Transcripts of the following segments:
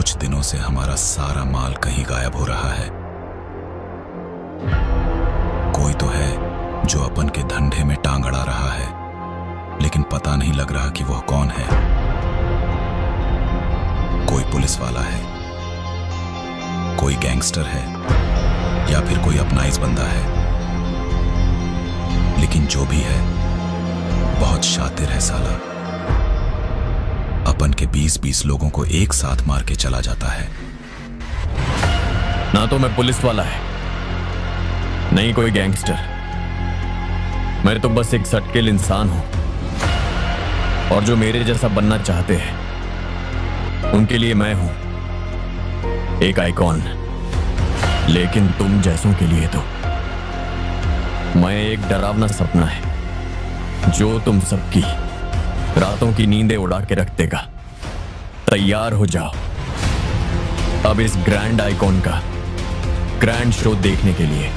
कुछ दिनों से हमारा सारा माल कहीं गायब हो रहा है। कोई तो है जो अपन के धंधे में टांग अड़ा रहा है, लेकिन पता नहीं लग रहा कि वह कौन है। कोई पुलिस वाला है, कोई गैंगस्टर है, या फिर कोई अपनाइज बंदा है। लेकिन जो भी है बहुत शातिर है साला। अपन के 20-20 लोगों को एक साथ मार के चला जाता है। ना तो मैं पुलिस वाला है, नहीं कोई गैंगस्टर। मैं तो बस एक सटकेल इंसान हूं, और जो मेरे जैसा बनना चाहते हैं उनके लिए मैं हूं एक आइकॉन। लेकिन तुम जैसों के लिए तो मैं एक डरावना सपना है जो तुम सबकी रातों की नींदें उड़ा के रख देगा। तैयार हो जाओ अब इस ग्रैंड आइकॉन का ग्रैंड शो देखने के लिए।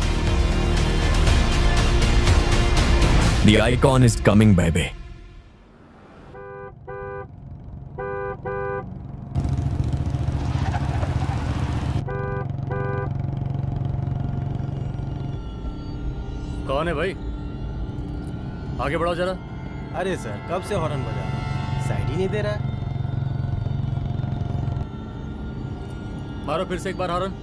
The icon is coming, baby. कौन है भाई? आगे बढ़ाओ जरा। अरे सर, कब से हॉर्न बजा रहा हूं, साइड ही नहीं दे रहा है। मारो फिर से एक बार हॉर्न।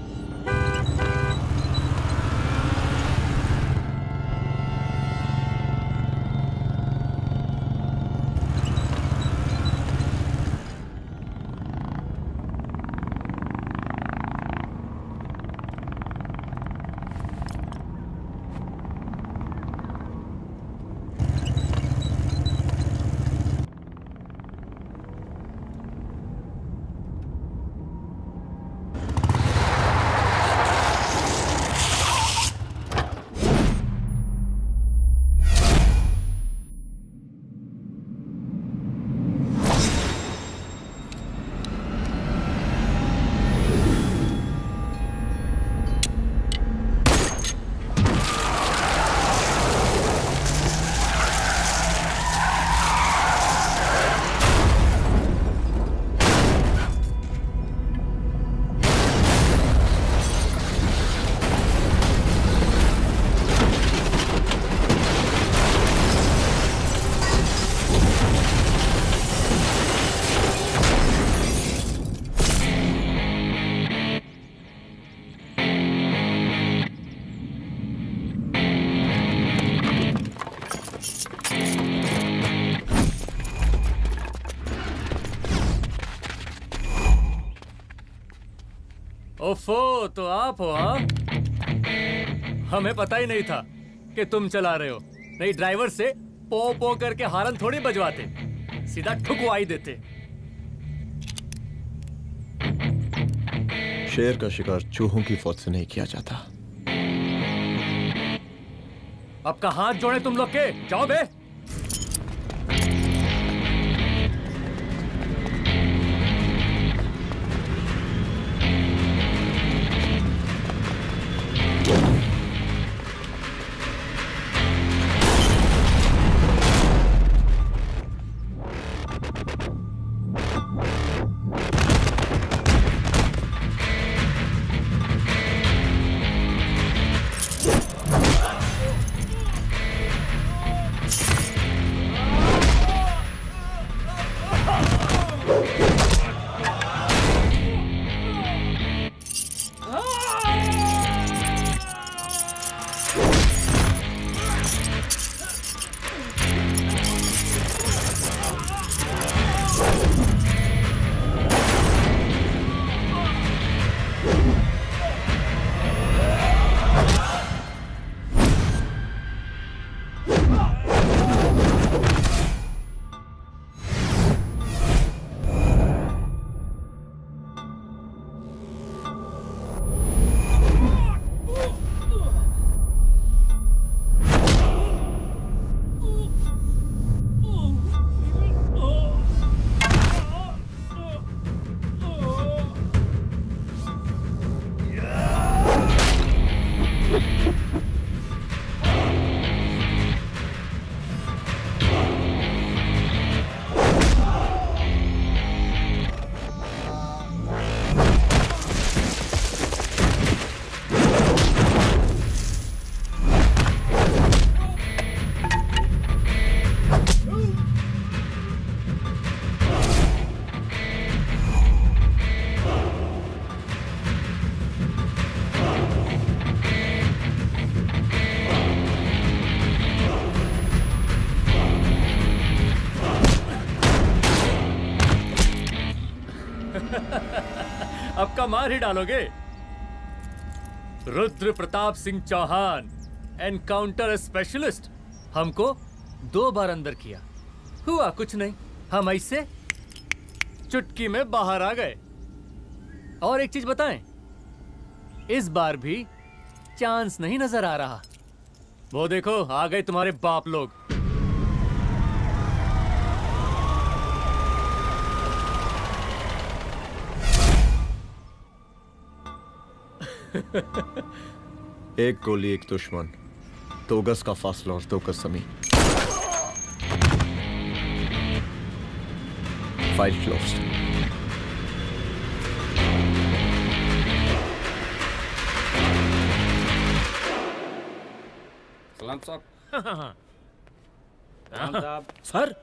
ओफो, तो आप हो? हाँ, हमें पता ही नहीं था कि तुम चला रहे हो। नहीं, ड्राइवर से पो पो करके हारन थोड़ी बजवाते, सीधा ठुकवा ही देते। शेर का शिकार चूहों की फौज से नहीं किया जाता। अब का हाथ जोड़े तुम लोग के, जाओ बे। अब का मार ही डालोगे? रुद्र प्रताप सिंह चौहान, एनकाउंटर स्पेशलिस्ट, हमको 2 बार अंदर किया, हुआ कुछ नहीं। हम ऐसे चुटकी में बाहर आ गए। और एक चीज बताएं, इस बार भी चांस नहीं नजर आ रहा। वो देखो आ गए तुम्हारे बाप लोग। एक गोली एक दुश्मन, 2 गज का फासला और 2 गज जमीन। File closed. सलाम साहब। सर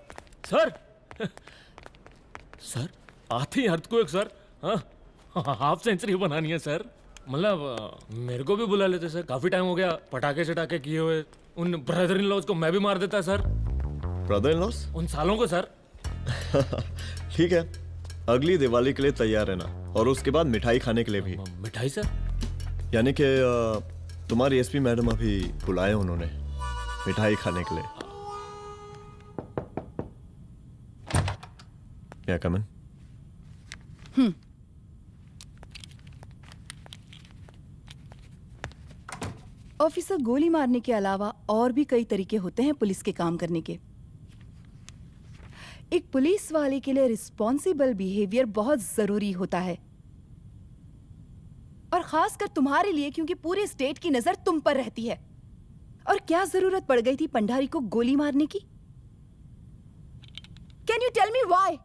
सर सर आते ही अर्थक्वेक सर। हाँ, हाफ सेंचुरी बनानी है सर। मतलब मेरे को भी बुला लेते सर, काफी टाइम हो गया पटाखे चटाखे किए हुए। उन ब्रदर इन लॉज को मैं भी मार देता सर। Brother in loss? उन सालों को सर। ठीक है, अगली दिवाली के लिए तैयार रहना, और उसके बाद मिठाई खाने के लिए भी। मिठाई सर? यानी कि तुम्हारी एसपी मैडम अभी बुलाए उन्होंने मिठाई खाने के लिए। क्या कमन? ऑफिसर, गोली मारने के अलावा और भी कई तरीके होते हैं पुलिस के काम करने के। एक पुलिस वाले के लिए रिस्पॉन्सिबल बिहेवियर बहुत जरूरी होता है, और खासकर तुम्हारे लिए, क्योंकि पूरे स्टेट की नजर तुम पर रहती है। और क्या जरूरत पड़ गई थी पंडारी को गोली मारने की? Can you tell me why?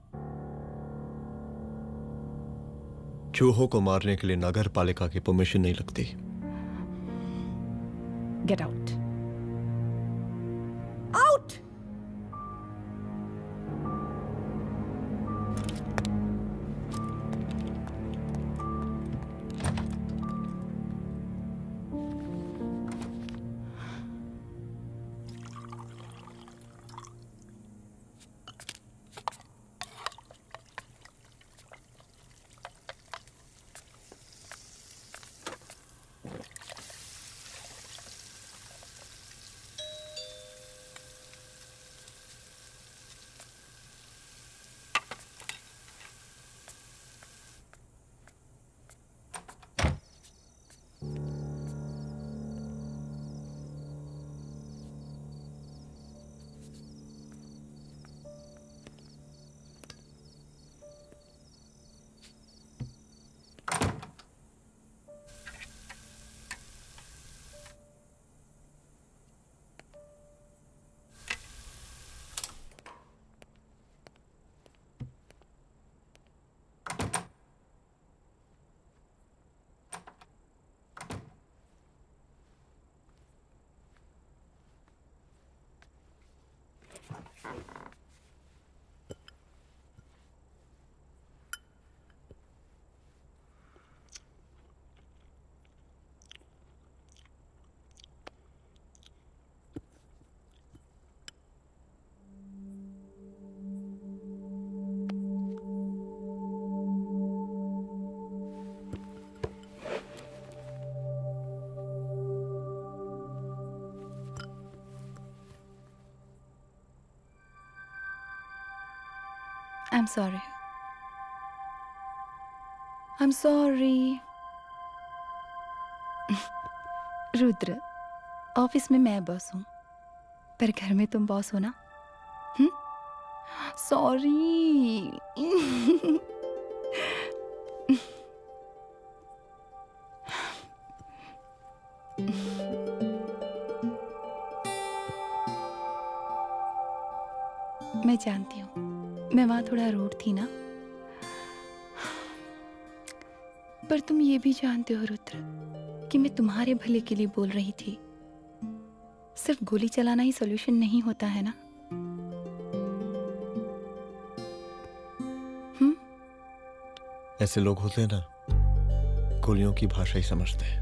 चूहों को मारने के लिए नगर पालिका की परमिशन नहीं लगती। Get out. Out! I'm sorry. I'm sorry. Rudra, office में मैं बॉस हूँ, पर घर में तुम बॉस हो ना? सॉरी। मैं जानती हूँ, मैं वहां थोड़ा रूड थी ना, पर तुम ये भी जानते हो रुद्र कि मैं तुम्हारे भले के लिए बोल रही थी। सिर्फ गोली चलाना ही सॉल्यूशन नहीं होता है ना। ऐसे लोग होते हैं ना, गोलियों की भाषा ही समझते हैं।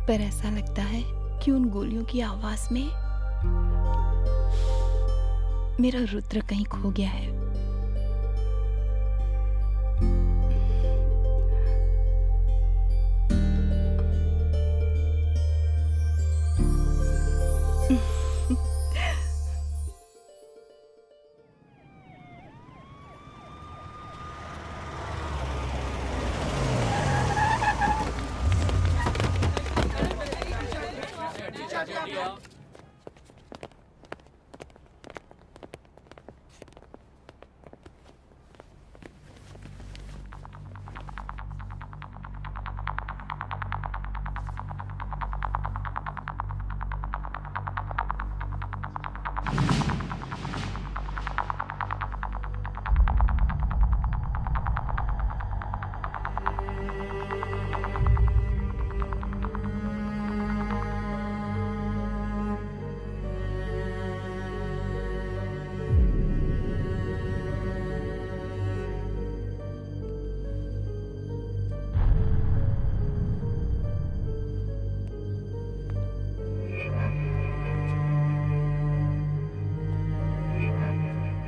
पर ऐसा लगता है कि उन गोलियों की आवाज में मेरा रुद्र कहीं खो गया है।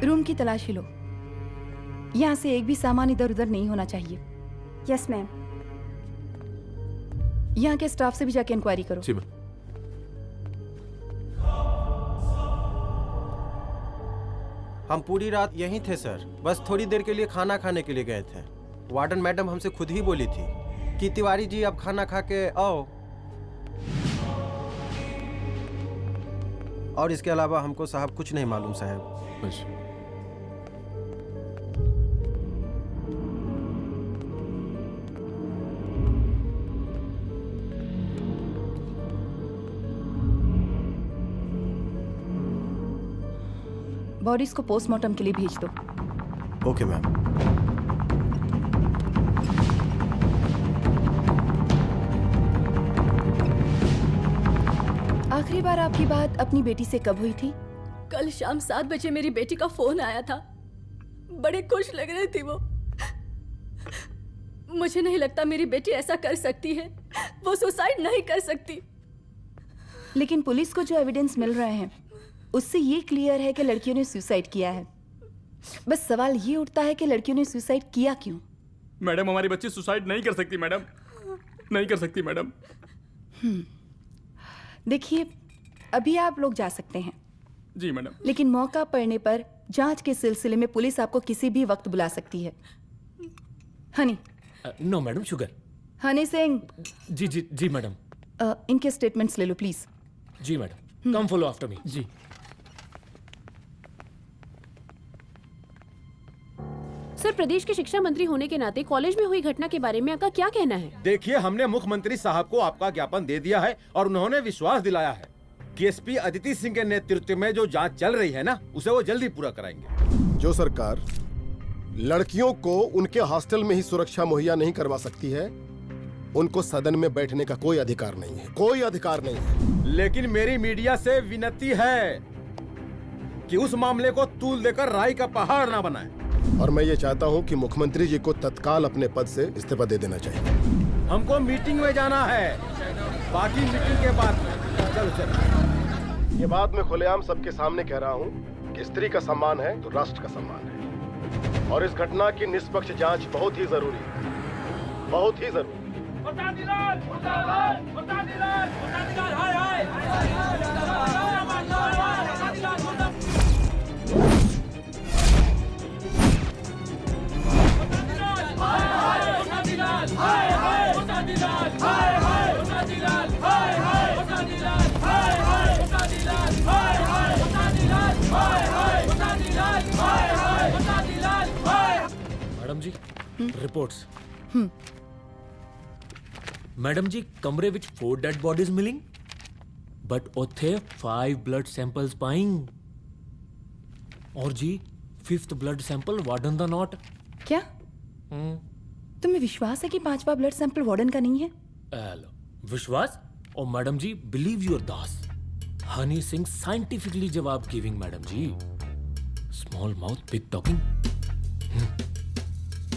रूम की तलाशी लो। यहाँ से एक भी सामान इधर उधर नहीं होना चाहिए। Yes ma'am. यहाँ के स्टाफ से भी जाके इंक्वायरी करो। जी मैम। हम पूरी रात यहीं थे सर, बस थोड़ी देर के लिए खाना खाने के लिए गए थे। वार्डन मैडम हमसे खुद ही बोली थी कि तिवारी जी अब खाना खा के आओ, और इसके अलावा हमको साहब कुछ नहीं मालूम साहब। अच्छा। बॉडीज को पोस्टमार्टम के लिए भेज दो। Okay ma'am. आखिरी बार आपकी बात अपनी बेटी से कब हुई थी? कल शाम 7 बजे मेरी बेटी का फोन आया था। बड़े खुश लग रही थी वो। मुझे नहीं लगता मेरी बेटी ऐसा कर सकती है। वो सुसाइड नहीं कर सकती। लेकिन पुलिस को जो एविडेंस मिल रहे हैं उससे ये क्लियर है कि लड़कियों ने सुसाइड किया है। बस सवाल ये उठता है कि लड़कियों ने सुसाइड किया क्यों? मैडम, हमारी बच्ची सुसाइड नहीं कर सकती मैडम, नहीं कर सकती मैडम। देखिए, अभी आप लोग जा सकते हैं। जी मैडम। लेकिन मौका पड़ने पर जांच के सिलसिले में पुलिस आपको किसी भी वक्त बुला सकती है। Honey. No madam, sugar. Honey Singh. जी जी जी मैडम। इनके स्टेटमेंट्स ले लो प्लीज। जी madam. Come follow after me. जी। सर, प्रदेश के शिक्षा मंत्री होने के नाते कॉलेज में हुई घटना के बारे में आपका क्या कहना है? देखिए, हमने मुख्यमंत्री साहब को आपका ज्ञापन दे दिया है और उन्होंने विश्वास दिलाया है कि एसपी अदिति सिंह के नेतृत्व में जो जांच चल रही है ना, उसे वो जल्दी पूरा कराएंगे। जो सरकार लड़कियों को उनके हॉस्टल में ही सुरक्षा मुहैया नहीं करवा सकती है, उनको सदन में बैठने का कोई अधिकार नहीं है, कोई अधिकार नहीं है। लेकिन मेरी मीडिया से विनती है कि उस मामले को तूल देकर राई का पहाड़ ना बनाए। और मैं ये चाहता हूँ कि मुख्यमंत्री जी को तत्काल अपने पद से इस्तीफा दे देना चाहिए। हमको मीटिंग में जाना है, बाकी मीटिंग के बाद। चलो चलो। ये बात मैं खुलेआम सबके सामने कह रहा हूँ कि स्त्री का सम्मान है तो राष्ट्र का सम्मान है, और इस घटना की निष्पक्ष जांच बहुत ही जरूरी है, बहुत ही जरूरी। मैडम जी, रिपोर्ट्स। मैडम जी, कमरे विच 4 डेड बॉडीज मिलिंग, बट उथे 5 ब्लड सैंपल्स पाइंग। और जी 5th ब्लड सैंपल वार्डन दा नॉट। क्या तुम्हें विश्वास है कि 5वां ब्लड सैंपल वार्डन का नहीं है? विश्वास? और मैडम जी, बिलीव योर दास। हनी सिंह साइंटिफिकली जवाब गिविंग मैडम जी। Small mouth big talking.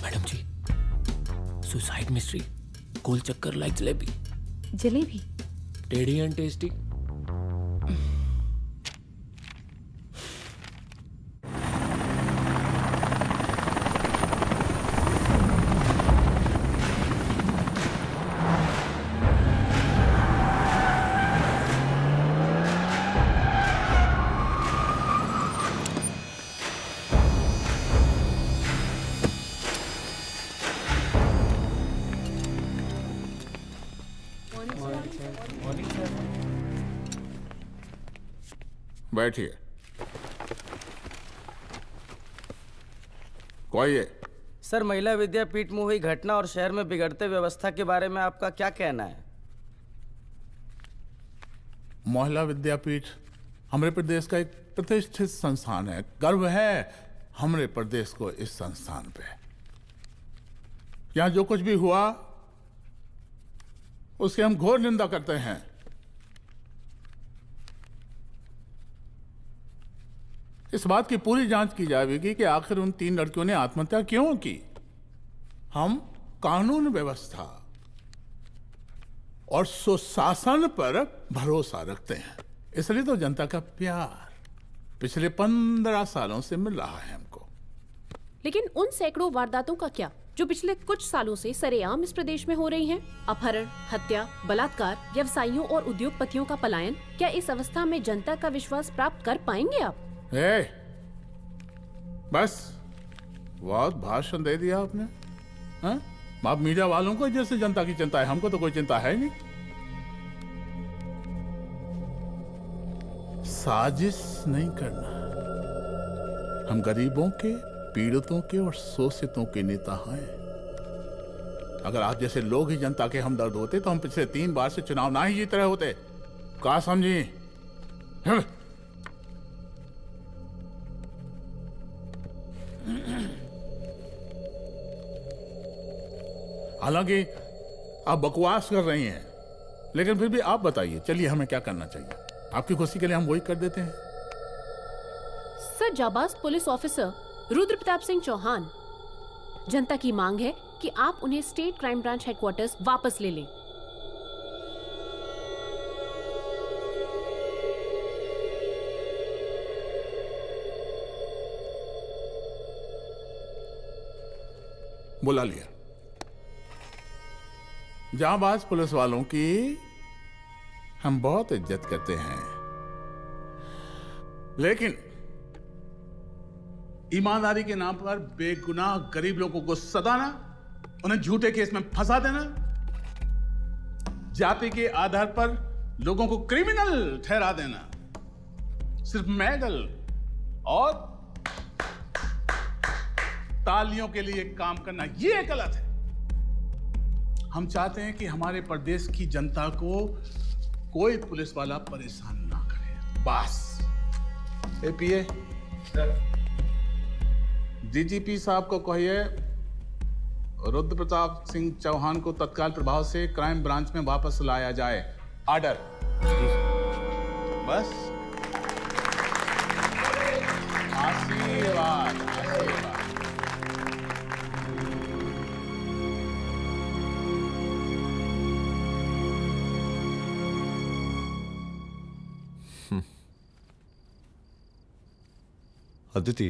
Madam जी, सुसाइड मिस्ट्री, गोल चक्कर लाइक जलेबी। जलेबी? टेढ़ी एंड टेस्टी। बैठिए। कोई है? सर, महिला विद्यापीठ में हुई घटना और शहर में बिगड़ते व्यवस्था के बारे में आपका क्या कहना है? महिला विद्यापीठ हमारे प्रदेश का एक प्रतिष्ठित संस्थान है। गर्व है हमारे प्रदेश को इस संस्थान पे। यहाँ जो कुछ भी हुआ उसकी हम घोर निंदा करते हैं। इस बात की पूरी जांच की जाएगी कि आखिर उन 3 लड़कियों ने आत्महत्या क्यों की। हम कानून व्यवस्था और सुशासन पर भरोसा रखते हैं, इसलिए तो जनता का प्यार पिछले 15 सालों से मिल रहा है हमको। लेकिन उन सैकड़ों वारदातों का क्या जो पिछले कुछ सालों से सरेआम इस प्रदेश में हो रही हैं? अपहरण, हत्या, बलात्कार, व्यवसायियों और उद्योगपतियों का पलायन। क्या इस अवस्था में जनता का विश्वास प्राप्त कर पाएंगे आप? बस बहुत भाषण दे दिया आपने। हाँ? आप मीडिया वालों को जैसे जनता की चिंता है, हमको तो कोई चिंता है नहीं। साजिश नहीं करना। हम गरीबों के, पीड़ितों के और शोषितों के नेता हैं। अगर आप जैसे लोग ही जनता के हमदर्द होते तो हम पिछले 3 बार से चुनाव ना ही जीत रहे होते। क्या समझी? हालांकि आप बकवास कर रही हैं, लेकिन फिर भी आप बताइए, चलिए हमें क्या करना चाहिए? आपकी खुशी के लिए हम वही कर देते हैं। सर, जाबाज पुलिस ऑफिसर रुद्र प्रताप सिंह चौहान, जनता की मांग है कि आप उन्हें स्टेट क्राइम ब्रांच हेडक्वार्टर्स वापस ले लें। बुला लिया। जाबाज पुलिस वालों की हम बहुत इज्जत करते हैं, लेकिन ईमानदारी के नाम पर बेगुनाह गरीब लोगों को सताना, उन्हें झूठे केस में फंसा देना, जाति के आधार पर लोगों को क्रिमिनल ठहरा देना, सिर्फ मेडल और तालियों के लिए काम करना, ये गलत है। हम चाहते हैं कि हमारे प्रदेश की जनता को कोई पुलिस वाला परेशान ना करे, बस। एपीए सर, डीजीपी साहब को कहिए रुद्र प्रताप सिंह चौहान को तत्काल प्रभाव से क्राइम ब्रांच में वापस लाया जाए। ऑर्डर। बस। आशीर्वाद, आशीर्वाद। अदिति,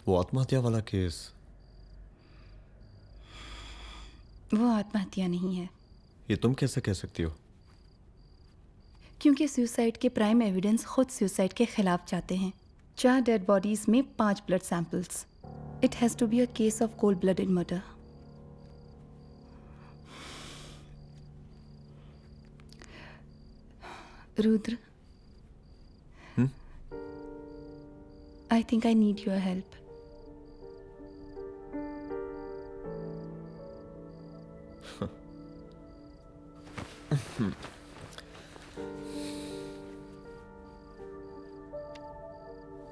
वो आत्महत्या वाला केस, वो आत्महत्या नहीं है। ये तुम कैसे कह सकती हो? क्योंकि सुसाइड के प्राइम एविडेंस खुद सुसाइड के खिलाफ जाते हैं। 4 डेड बॉडीज में 5 blood samples. It has to be a case of cold blooded murder. Rudra, I think I need your help.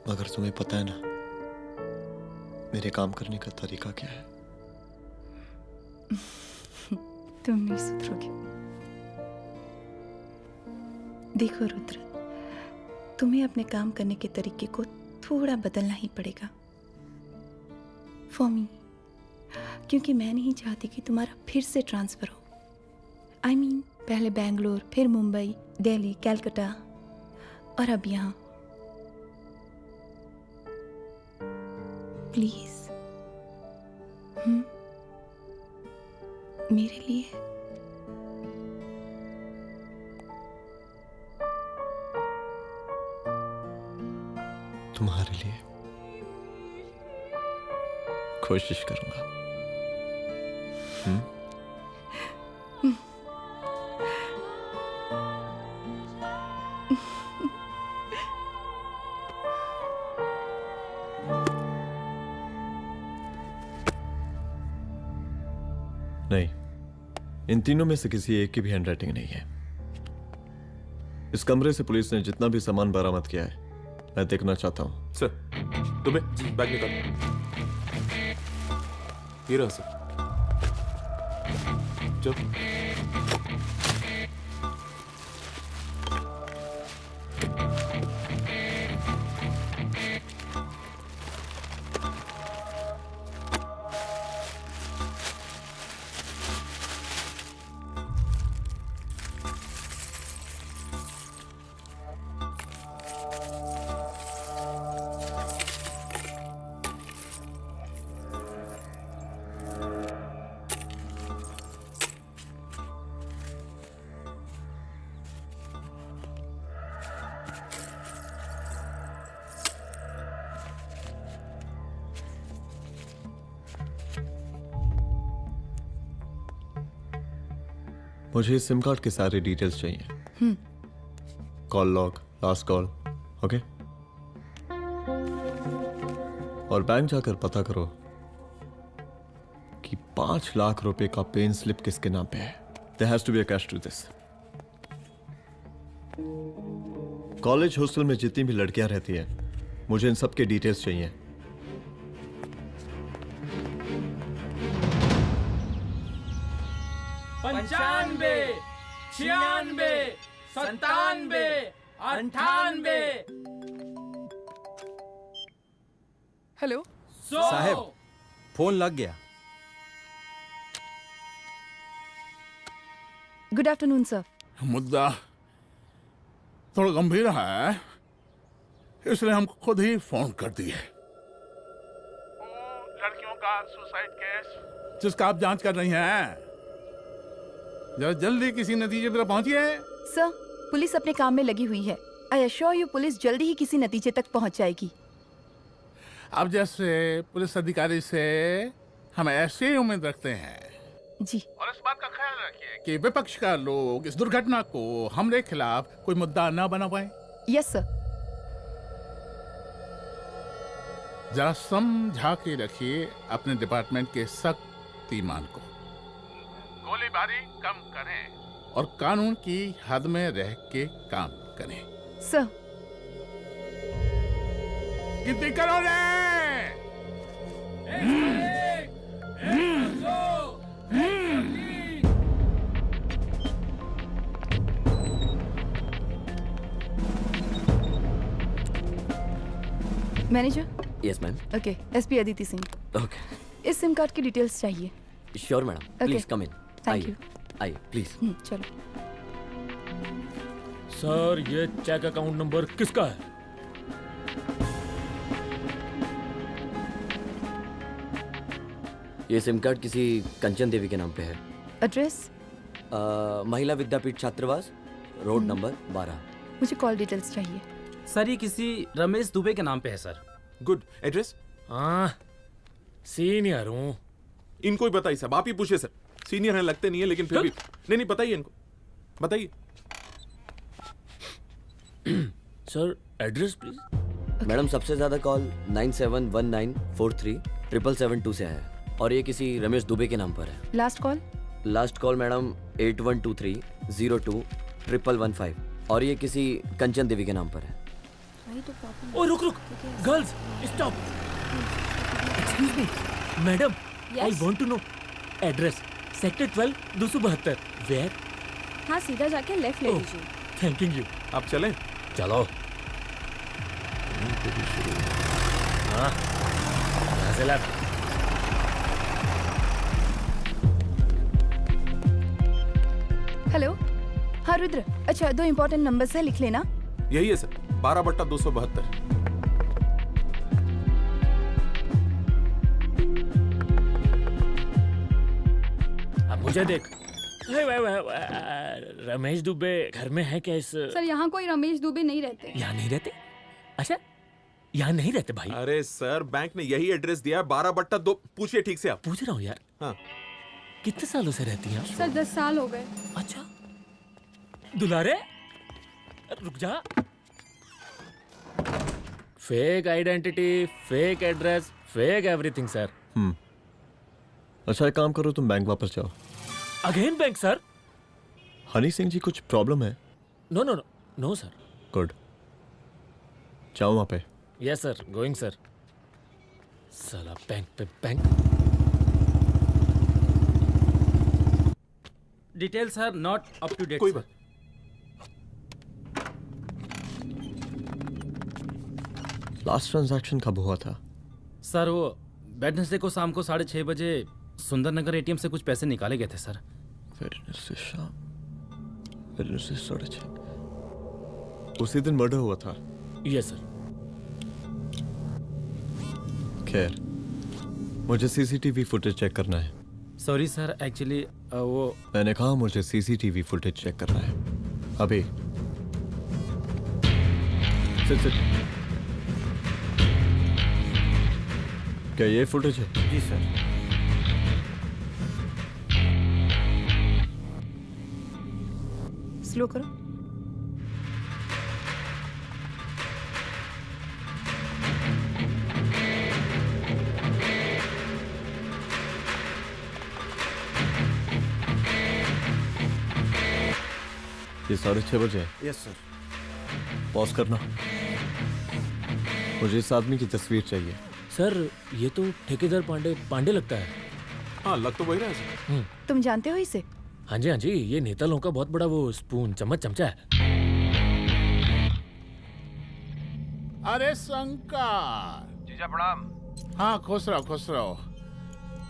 मगर तुम्हें पता है ना मेरे काम करने का तरीका क्या है? तुम नहीं सुधरोगे। देखो रुद्र, तुम्हें अपने काम करने के तरीके को थोड़ा बदलना ही पड़ेगा फॉर मी, क्योंकि मैं नहीं चाहती कि तुम्हारा फिर से ट्रांसफर हो। I mean, पहले बेंगलोर, फिर मुंबई, दिल्ली, कलकत्ता और अब यहाँ। प्लीज मेरे लिए। तुम्हारे लिए कोशिश करूंगा। नहीं, इन तीनों में से किसी एक की भी हैंडराइटिंग नहीं है। इस कमरे से पुलिस ने जितना भी सामान बरामद किया है मैं देखना चाहता हूं। सर दुबे बैग निकाल। ये रहा सर। चल। मुझे इस सिम कार्ड के सारे डिटेल्स चाहिए। Call log, last call, okay. और बैंक जाकर पता करो कि 5 लाख रुपए का पेन स्लिप किसके नाम पे है। There has to be a catch to this. College hostel में जितनी भी लड़कियां रहती हैं, मुझे इन सब के डिटेल्स चाहिए। पंचानबे, 96, 97, 98। हेलो साहब, फोन लग गया। Good afternoon sir. मुद्दा थोड़ा गंभीर है, इसलिए हम खुद ही फोन कर दिए। लड़कियों का सुसाइड केस जिसका आप जांच कर रही हैं, जरा जल्दी किसी नतीजे पर पहुंचिए। सर, पुलिस अपने काम में लगी हुई है। आई एश्योर यू पुलिस जल्दी ही किसी नतीजे तक पहुंच जाएगी। आप जैसे पुलिस अधिकारी से हम ऐसे ही उम्मीद रखते हैं जी। और इस बात का ख्याल रखिए कि विपक्ष का लोग इस दुर्घटना को हमरे खिलाफ कोई मुद्दा ना बना पाए। Yes sir. जरा समझा के रखिए अपने डिपार्टमेंट के शक्तिमान को। गोलीबारी कम करें और कानून की हद में रह के काम करें। सर। कितनी करो रे? Manager. Yes ma'am. Okay, SP Aditi Singh. Okay. इस सिम कार्ड की डिटेल्स चाहिए। Sure madam, please come in. Thank you. आइए प्लीज। चलो। सर, ये चेक अकाउंट नंबर किसका है? ये सिम कार्ड किसी कंचन देवी के नाम पे है। एड्रेस? महिला विद्यापीठ छात्रावास, रोड नंबर 12। मुझे कॉल डिटेल्स चाहिए। सर, ये किसी रमेश दुबे के नाम पे है सर। गुड। एड्रेस? हाँ, सीनियर हूँ। इनको ही बताइए साहब, आप ही पूछिए सर। सीनियर हैं लगते नहीं है, लेकिन फिर भी नहीं बताइए इनको, बताइए। Sir, address please. मैडम, सबसे ज्यादा कॉल 9719437772 से आया है और ये किसी रमेश दुबे के नाम पर है। Last call? Last call madam 8123021115 और ये किसी कंचन देवी के नाम पर है। ओ रुक, girls stop. Excuse me madam, I want to know address. Sector 12 272। Where? हाँ, सीधा जाके लेफ्ट ले लीजिए। Thank you. आप चलें? चलो। हाँ, यहाँ से लेफ्ट। हेलो। हाँ रुद्र, अच्छा 2 इंपॉर्टेंट नंबर्स है, लिख लेना। यही है सर, 12/272। अब मुझे देख। रमेश दुबे घर में है क्या? इस सर, यहाँ कोई रमेश दुबे नहीं रहते। यहाँ नहीं रहते? अच्छा, यहाँ नहीं रहते भाई। अरे सर, बैंक ने यही एड्रेस दिया है, 12/2। पूछिए ठीक से आप। पूछ रहा हूँ यार। हाँ। कितने सालों से रहती हैं? सर 10 साल हो गए। अच्छा। दुलारे रुक जा। Fake identity, fake address, fake everything sir. अच्छा एक काम करो, तुम बैंक वापस जाओ। Again bank sir? Honey Singh ji कुछ प्रॉब्लम है? No no no no sir. Good, जाओ वहां पे। Yes sir, going sir. साला बैंक पे bank. Details are not up to date. कोई बात। लास्ट ट्रांजैक्शन कब हुआ था? सर वो वेडनेसडे को शाम को 6:30 बजे सुंदरनगर एटीएम से कुछ पैसे निकाले गए थे सर। वेडनेसडे शाम, वेडनेसडे 6:30, उसी दिन मर्डर हुआ था? Yes sir. खैर, मुझे सीसीटीवी फुटेज चेक करना है। सॉरी सर, एक्चुअली वो मैंने कहा मुझे सीसीटीवी फुटेज चेक करना है अभी। सिट। क्या ये फुटेज है? जी सर। स्लो करो। ये 6:30 बजे है। Yes sir. पॉज करना। मुझे इस आदमी की तस्वीर चाहिए। सर ये तो ठेकेदार पांडे लगता है। हाँ लग तो वही रहा है सर। तुम जानते हो इसे? हाँ जी, ये नेता लोगों का बहुत बड़ा वो स्पून चमचा है। अरे शंकर। जीजा प्रणाम। हाँ खुश रहो।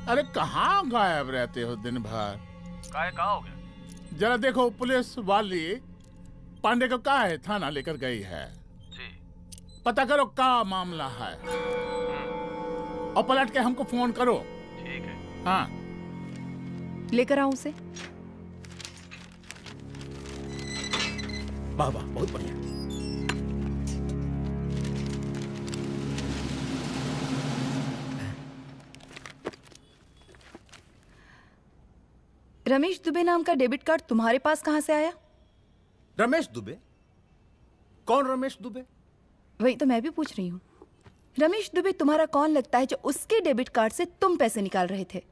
अरे कहाँ गायब रहते हो दिन भर? कहाँ हो गया? जरा देखो, पुलिस वाली पांडे को कहा है थाना लेकर गई है। जी। पता करो क्या मामला है और पलट के हमको फोन करो। ठीक है। हाँ लेकर आओ उसे। वाह वाह, बहुत बढ़िया। रमेश दुबे नाम का डेबिट कार्ड तुम्हारे पास कहां से आया? रमेश दुबे? कौन रमेश दुबे? वही तो मैं भी पूछ रही हूँ। रमेश दुबे तुम्हारा कौन लगता है जो उसके डेबिट कार्ड से तुम पैसे निकाल रहे थे?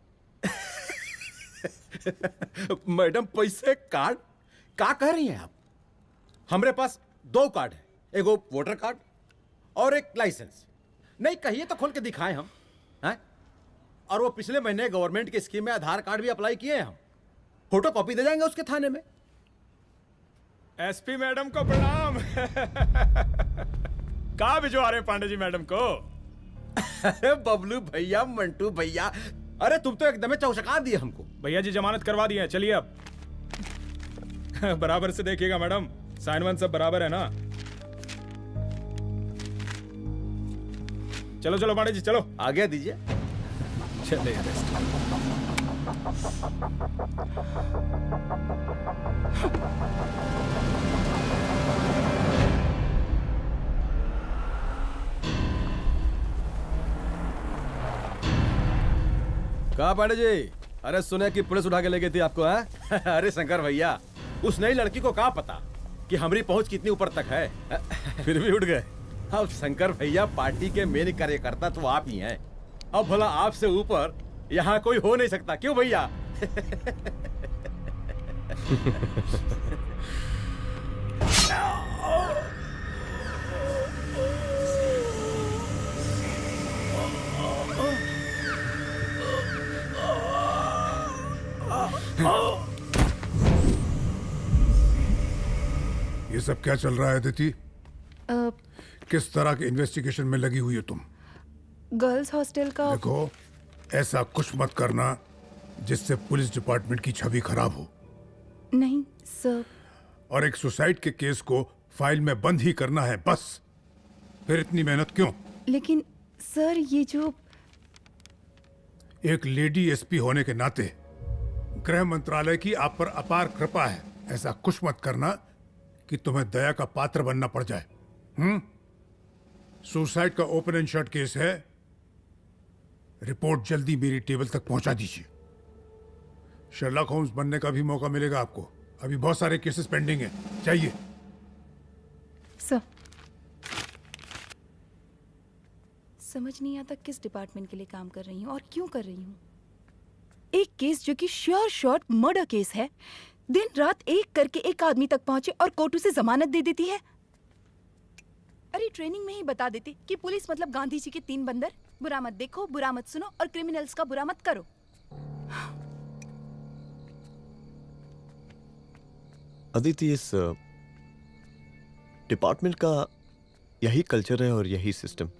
मैडम पैसे कार्ड क्या कह रही हैं आप? हमारे पास 2 कार्ड है, एक वोटर कार्ड और एक लाइसेंस। नहीं कहिए तो खोल के दिखाएं हम हैं? और वो पिछले महीने गवर्नमेंट की स्कीम में आधार कार्ड भी अप्लाई किए हैं हम। फोटो कॉपी दे जाएंगे उसके थाने में। एसपी मैडम को प्रणाम। कहाँ भिजवा रहे पांडे जी मैडम को? अरे बबलू भैया, मंटू भैया, अरे तुम तो एकदम चौचका दिए हमको। भैया जी जमानत करवा दिए हैं, चलिए अब। बराबर से देखिएगा मैडम, साइन वाइन सब बराबर है ना? चलो चलो पांडे जी चलो। आगे दीजिए। चले कहा पांडे जी? अरे सुने कि पुलिस उठा के ले गई थी आपको है? अरे शंकर भैया, उस नई लड़की को क्या पता कि हमारी पहुंच कितनी ऊपर तक है। फिर भी उठ गए। अब शंकर भैया, पार्टी के मेन कार्यकर्ता तो आप ही हैं। अब भला आपसे ऊपर यहाँ कोई हो नहीं सकता, क्यों भैया? ये सब क्या चल रहा है अदिति? किस तरह के इन्वेस्टिगेशन में लगी हुई हो तुम? गर्ल्स हॉस्टल का। देखो, ऐसा कुछ मत करना जिससे पुलिस डिपार्टमेंट की छवि खराब हो। नहीं सर। और एक सुसाइड के केस को फाइल में बंद ही करना है बस। फिर इतनी मेहनत क्यों? लेकिन सर ये जो एक लेडी एसपी होने के नाते गृह मंत्रालय की आप पर अपार कृपा है। ऐसा कुछ मत करना कि तुम्हें दया का पात्र बनना पड़ जाए। सुसाइड का ओपन एंड शट केस है। रिपोर्ट जल्दी मेरी टेबल तक पहुंचा दीजिए। शर्लॉक होम्स बनने का भी मौका मिलेगा आपको। अभी बहुत सारे केसेस पेंडिंग हैं। चाहिए सर। समझ नहीं आता किस डिपार्टमेंट के लिए काम कर रही हूँ और क्यों कर रही हूँ। एक केस जो कि श्योर शॉट मर्डर केस है, दिन रात एक करके एक आदमी तक पहुंचे और कोर्ट उसे जमानत दे देती है। अरे ट्रेनिंग में ही बता देती कि पुलिस मतलब गांधी जी के 3 बंदर, बुरा मत देखो, बुरा मत सुनो और क्रिमिनल्स का बुरा मत करो। अदिति, इस डिपार्टमेंट का यही कल्चर है और यही सिस्टम।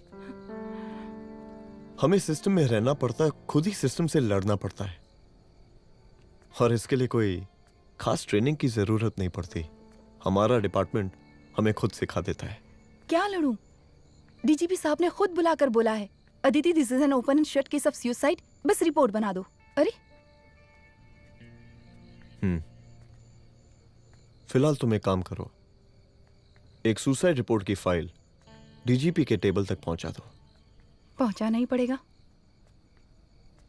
हमें सिस्टम में रहना पड़ता है, खुद ही सिस्टम से लड़ना पड़ता है, और इसके लिए कोई खास ट्रेनिंग की जरूरत नहीं पड़ती। हमारा डिपार्टमेंट हमें खुद सिखा देता है। क्या लड़ूं? डीजीपी साहब ने खुद बुलाकर बोला है, Aditi this is an open and shut case of suicide, बस रिपोर्ट बना दो। अरे फिलहाल तुम एक काम करो, एक सुसाइड रिपोर्ट की फाइल डीजीपी के टेबल तक पहुंचा दो। पहुंचाना ही पड़ेगा।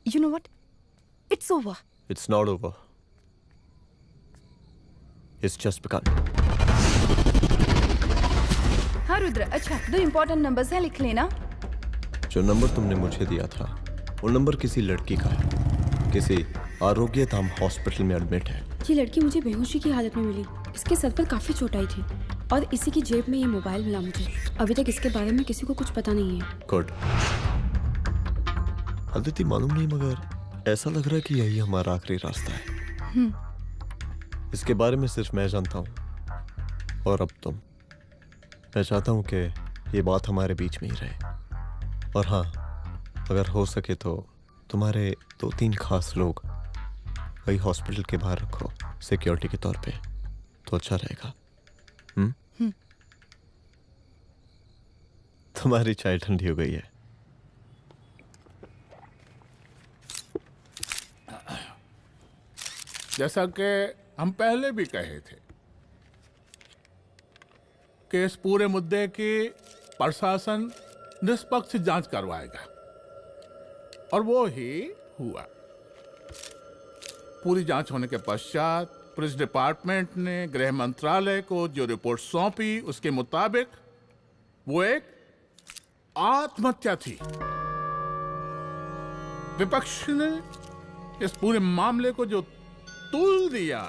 You know what, it's over. It's not over, it's just began. हाँ रुद्र, अच्छा 2 इंपॉर्टेंट नंबर्स हैं, लिख लेना। जो नंबर तुमने मुझे दिया था वो नंबर किसी लड़की का है, किसी आरोग्य धाम हॉस्पिटल में एडमिट है। ये लड़की मुझे बेहोशी की हालत में मिली, इसके सर पर काफी चोट आई थी और इसी की जेब में ये मोबाइल मिला मुझे। अभी तक इसके बारे में किसी को कुछ पता नहीं है। गुड। अदिति, मालूम नहीं मगर ऐसा लग रहा है कि यही हमारा आखिरी रास्ता है। इसके बारे में सिर्फ मैं जानता हूँ और अब तुम। मैं चाहता हूँ कि ये बात हमारे बीच में ही रहे, और हाँ, अगर हो सके तो तुम्हारे 2-3 खास लोग वही हॉस्पिटल के बाहर रखो सिक्योरिटी के तौर पे, तो अच्छा रहेगा। तुम्हारी चाय ठंडी हो गई है। जैसा कि हम पहले भी कहे थे कि इस पूरे मुद्दे की प्रशासन निष्पक्ष जांच करवाएगा, और वो ही हुआ। पूरी जांच होने के पश्चात पुलिस डिपार्टमेंट ने गृह मंत्रालय को जो रिपोर्ट सौंपी उसके मुताबिक वो एक आत्महत्या थी। विपक्ष ने इस पूरे मामले को जो तूल दिया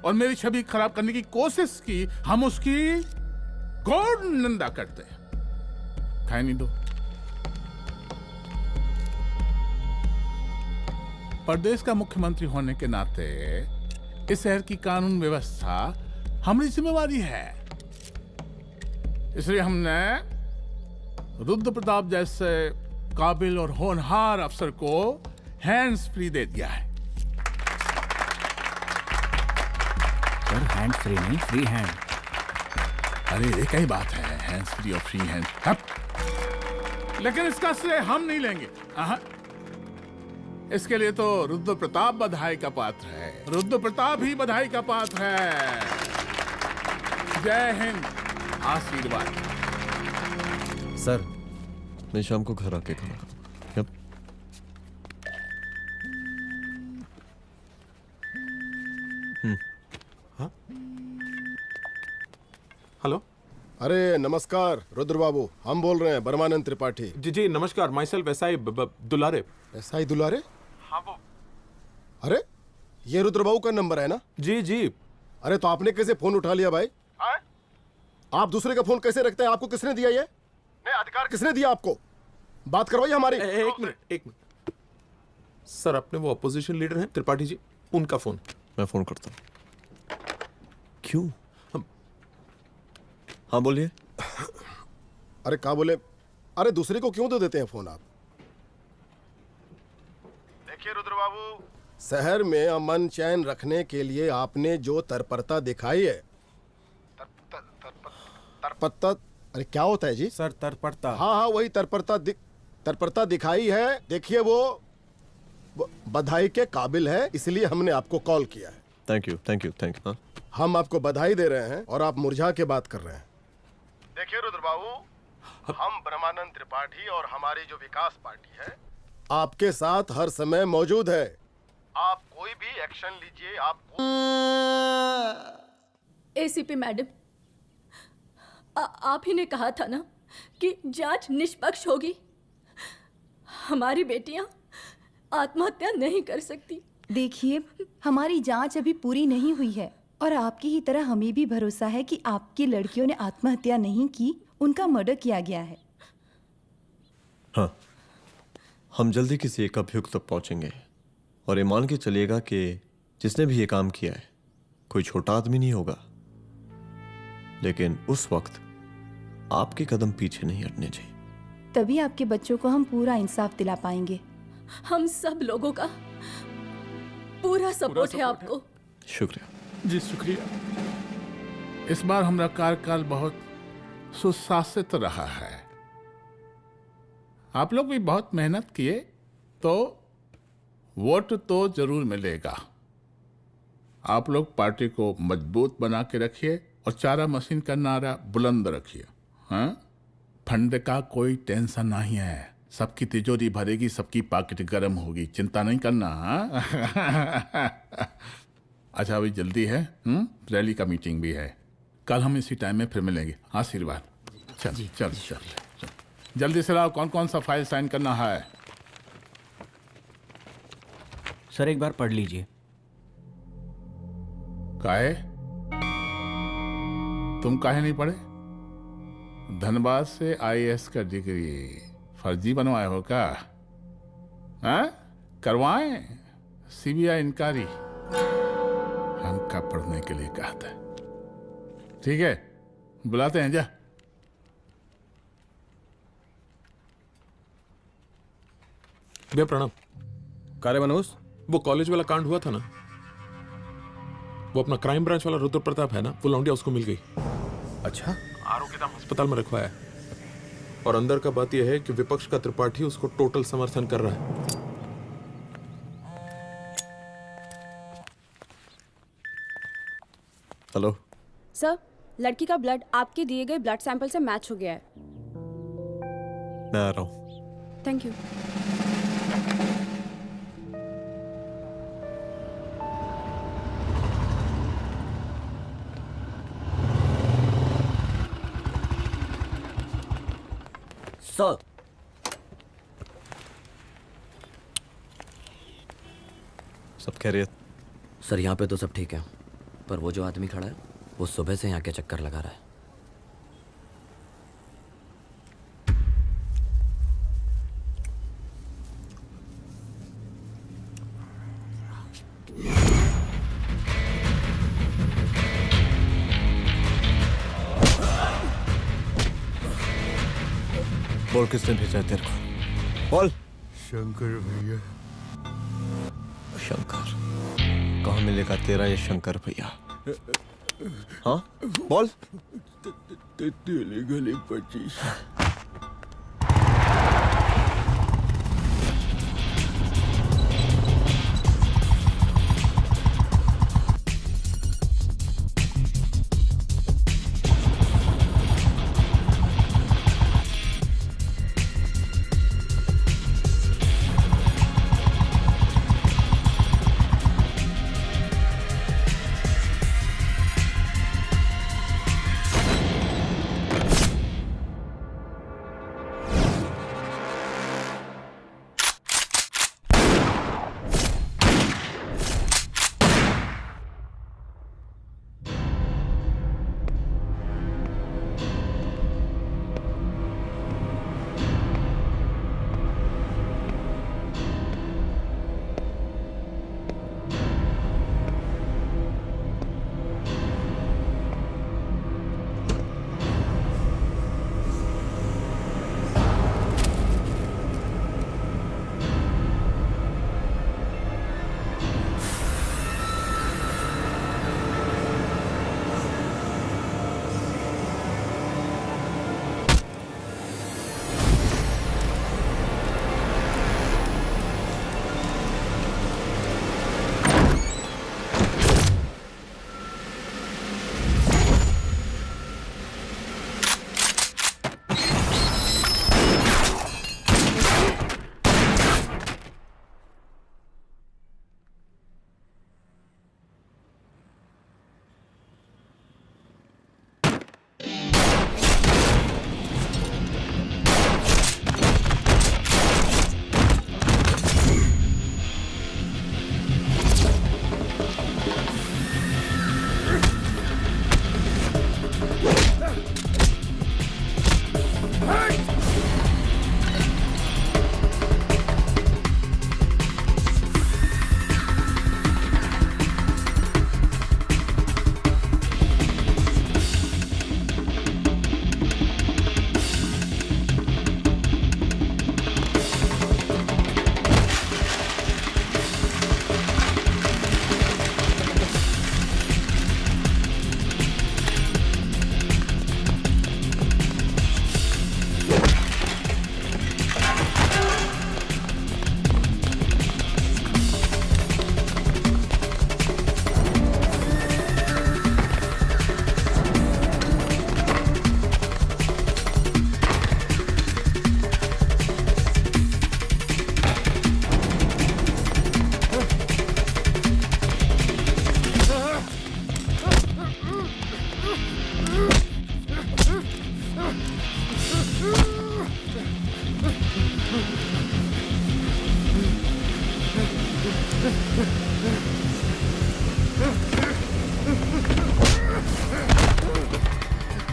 और मेरी छवि खराब करने की कोशिश की, हम उसकी घोर निंदा करते हैं। खाए नहीं दो। प्रदेश का मुख्यमंत्री होने के नाते इस शहर की कानून व्यवस्था हमारी जिम्मेवारी है, इसलिए हमने रुद्र प्रताप जैसे काबिल और होनहार अफसर को हैंड्स फ्री दे दिया है। सर, हैंड फ्री नहीं, फ्री हैंड। अरे एक ही बात है, हैंड्स फ्री और फ्री हैंड। लेकिन इसका श्रेय हम नहीं लेंगे। इसके लिए तो रुद्र प्रताप बधाई का पात्र है, रुद्र प्रताप ही बधाई का पात्र है। जय हिंद, आशीर्वाद। सर, मैं शाम को घर आके खाना खाऊंगा। हेलो। अरे नमस्कार रुद्र बाबू, हम बोल रहे हैं परमानंद त्रिपाठी। जी जी नमस्कार, my self SI Dulare. SI दुलारे? हाँ वो। अरे ये रुद्र बाबू का नंबर है ना? जी जी। अरे तो आपने कैसे फोन उठा लिया भाई? आप दूसरे का फोन कैसे रखते हैं? आपको किसने दिया ये? नहीं, अधिकार किसने दिया आपको? बात करवाइए हमारी। एक मिनट। सर, अपने वो अपोजिशन लीडर हैं त्रिपाठी जी, उनका फोन। मैं फोन करता हूँ। क्यों? हाँ बोलिए। अरे क्या बोले? अरे दूसरे को क्यों दे देते हैं फोन आप? देखिए रुद्र बाबू, शहर में अमन चैन रखने के लिए आपने जो तत्परता दिखाई है, तत्परता, अरे क्या होता है जी? सर तत्परता। हाँ वही तत्परता दिखाई है। देखिए वो बधाई के काबिल है, इसलिए हमने आपको कॉल किया है। Thank you. हम आपको बधाई दे रहे हैं और आप मुरझा के बात कर रहे हैं। देखिए रुद्र बाबू, हम ब्रह्मानंद त्रिपाठी और हमारी जो विकास पार्टी है आपके साथ हर समय मौजूद है। आप कोई भी एक्शन लीजिए। एसीपी मैडम, आप ही ने कहा था ना कि जांच निष्पक्ष होगी। हमारी बेटियां आत्महत्या नहीं कर सकती। देखिए, हमारी जांच अभी पूरी नहीं हुई है और आपकी ही तरह हमें भी भरोसा है कि आपकी लड़कियों ने आत्महत्या नहीं की, उनका मर्डर किया गया है। हाँ, हम जल्दी किसी एक अभियुक्त तक पहुंचेंगे और ये मान के चलिएगा कि जिसने भी ये काम किया है कोई छोटा आदमी नहीं होगा, लेकिन उस वक्त आपके कदम पीछे नहीं हटने चाहिए। तभी आपके बच्चों को हम पूरा इंसाफ दिला पाएंगे। हम सब लोगों का पूरा सपोर्ट है आपको। शुक्रिया जी, शुक्रिया। इस बार हमारा कार्यकाल बहुत सुशासित रहा है। आप लोग भी बहुत मेहनत किए तो वोट तो जरूर मिलेगा। आप लोग पार्टी को मजबूत बना के रखिए और चारा मशीन का नारा बुलंद रखिए। हाँ, फंड का कोई टेंशन नहीं है, सबकी तिजोरी भरेगी, सबकी पॉकेट गर्म होगी, चिंता नहीं करना। हाँ? अच्छा, अभी जल्दी है, रैली का मीटिंग भी है, कल हम इसी टाइम में फिर मिलेंगे। आशीर्वाद। चल चल चल, जल्दी से लाओ, कौन कौन सा फाइल साइन करना है। सर एक बार पढ़ लीजिए। काहे? तुम काहे नहीं पढ़े? धनबाद से आईएएस का डिग्री फर्जी बनवाए हो क्या? हाँ? करवाएं सीबीआई इंक्वायरी। हमका पढ़ने के लिए कहा था। ठीक है, बुलाते हैं। जा। भैया प्रणाम। कार्य मनोज, वो कॉलेज वाला कांड हुआ था ना, वो अपना क्राइम ब्रांच वाला रुद्र प्रताप है ना, वो लौंडिया उसको मिल गई। अच्छा? आरोग्यधाम अस्पताल में रखवाया है। और अंदर का बात यह है कि विपक्ष का त्रिपाठी उसको टोटल समर्थन कर रहा है। हेलो सर, लड़की का ब्लड आपके दिए गए ब्लड सैंपल से मैच हो गया है। मैं आ रहा हूँ। Thank you. सर, सब खैरियत? सर यहाँ पे तो सब ठीक है, पर वो जो आदमी खड़ा है वो सुबह से यहाँ के चक्कर लगा रहा है। बोल, किसने भेजा है तेरे को? बोल। शंकर भैया। शंकर? कहाँ मिलेगा तेरा ये शंकर भैया? हाँ बोल। गली 25।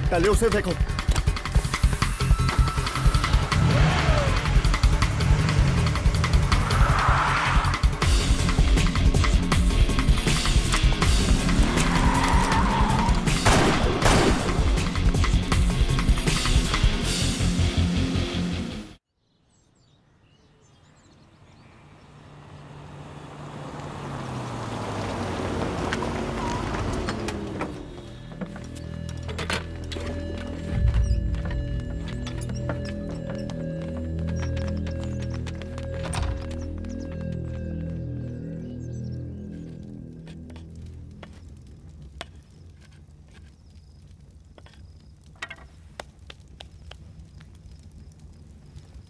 पहले उसे देखो।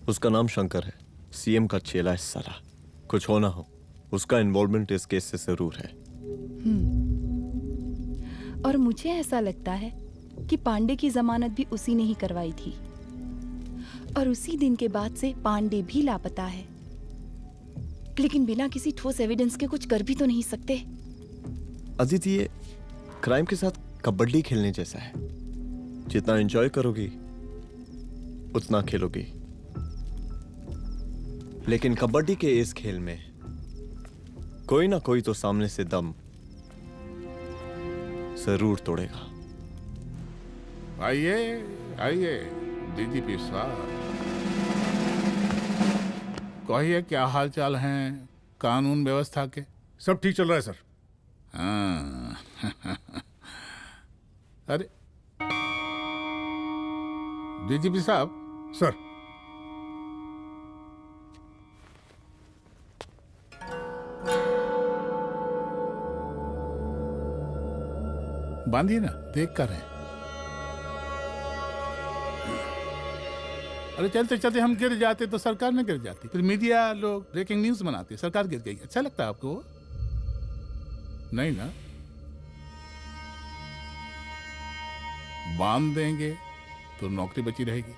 उसका नाम शंकर है, सीएम का चेला है साला। कुछ हो ना हो, उसका इन्वॉल्वमेंट इस केस से जरूर है। और मुझे ऐसा लगता है कि पांडे की जमानत भी उसी ने ही करवाई थी, और उसी दिन के बाद से पांडे भी लापता है। लेकिन बिना किसी ठोस एविडेंस के कुछ कर भी तो नहीं सकते। अदिति, ये क्राइम के साथ कबड्डी खेलने जैसा है। जितना एंजॉय करोगी उतना खेलोगी, लेकिन कबड्डी के इस खेल में कोई ना कोई तो सामने से दम जरूर तोड़ेगा। आइए आइए डीजीपी साहब, कहिए क्या हाल चाल हैं कानून व्यवस्था के? सब ठीक चल रहा है सर। हाँ। अरे डीजीपी साहब। सर। बांधिए ना, देख कर है। अरे चलते चलते हम गिर जाते तो सरकार न गिर जाती, फिर मीडिया लोग ब्रेकिंग न्यूज बनाते, सरकार गिर गई। अच्छा लगता है आपको? नहीं ना? बांध देंगे तो नौकरी बची रहेगी।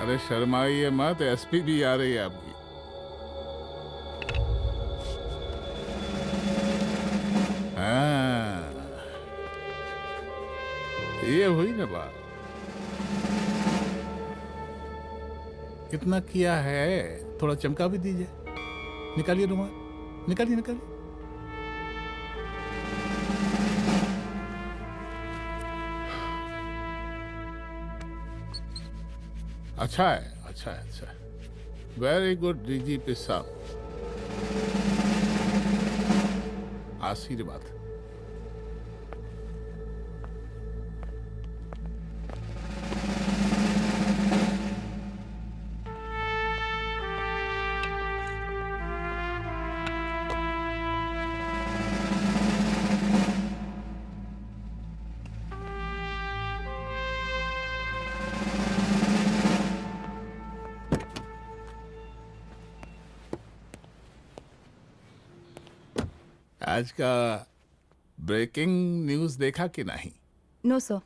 अरे शर्माइए मत, एसपी भी आ रही है आपकी। हाँ, ये हुई ना बात। कितना किया है, थोड़ा चमका भी दीजिए। निकालिए रुमाल, निकालिए निकालिए। अच्छा है, अच्छा है, अच्छा है। वेरी गुड डीजीपी साहब, आशीर्वाद। आज का ब्रेकिंग न्यूज देखा कि नहीं? No sir.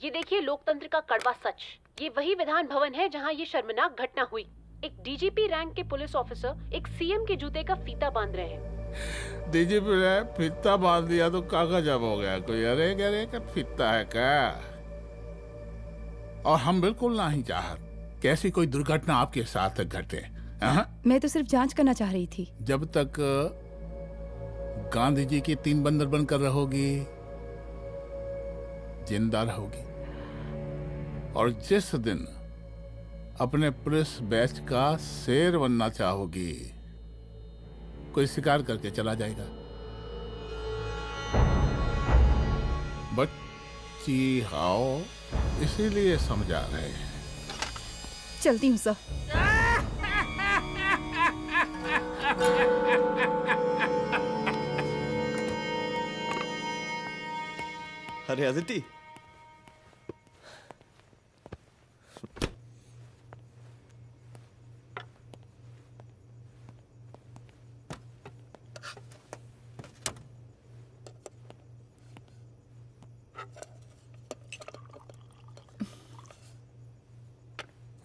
ये देखिए लोकतंत्र का कड़वा सच। ये वही विधान भवन है जहां ये शर्मनाक घटना हुई। एक डीजीपी रैंक के पुलिस ऑफिसर एक सीएम के जूते का फीता बांध रहे हैं। डीजीपी ने फीता बांध दिया तो कागज अब हो गया कोई? अरे गरे का फीता है क्या? और हम बिल्कुल नहीं चाहते कि ऐसी कोई दुर्घटना आपके साथ घटे। मैं तो सिर्फ जांच करना चाह रही थी। जब तक गांधी जी की 3 बंदर बनकर रहोगी, जिंदा रहोगी। और जिस दिन अपने पुलिस बैच का शेर बनना चाहोगी, कोई शिकार करके चला जाएगा। बच्ची हाओ, इसीलिए समझा रहे हैं। चलती हूँ सर। अरे अदिति,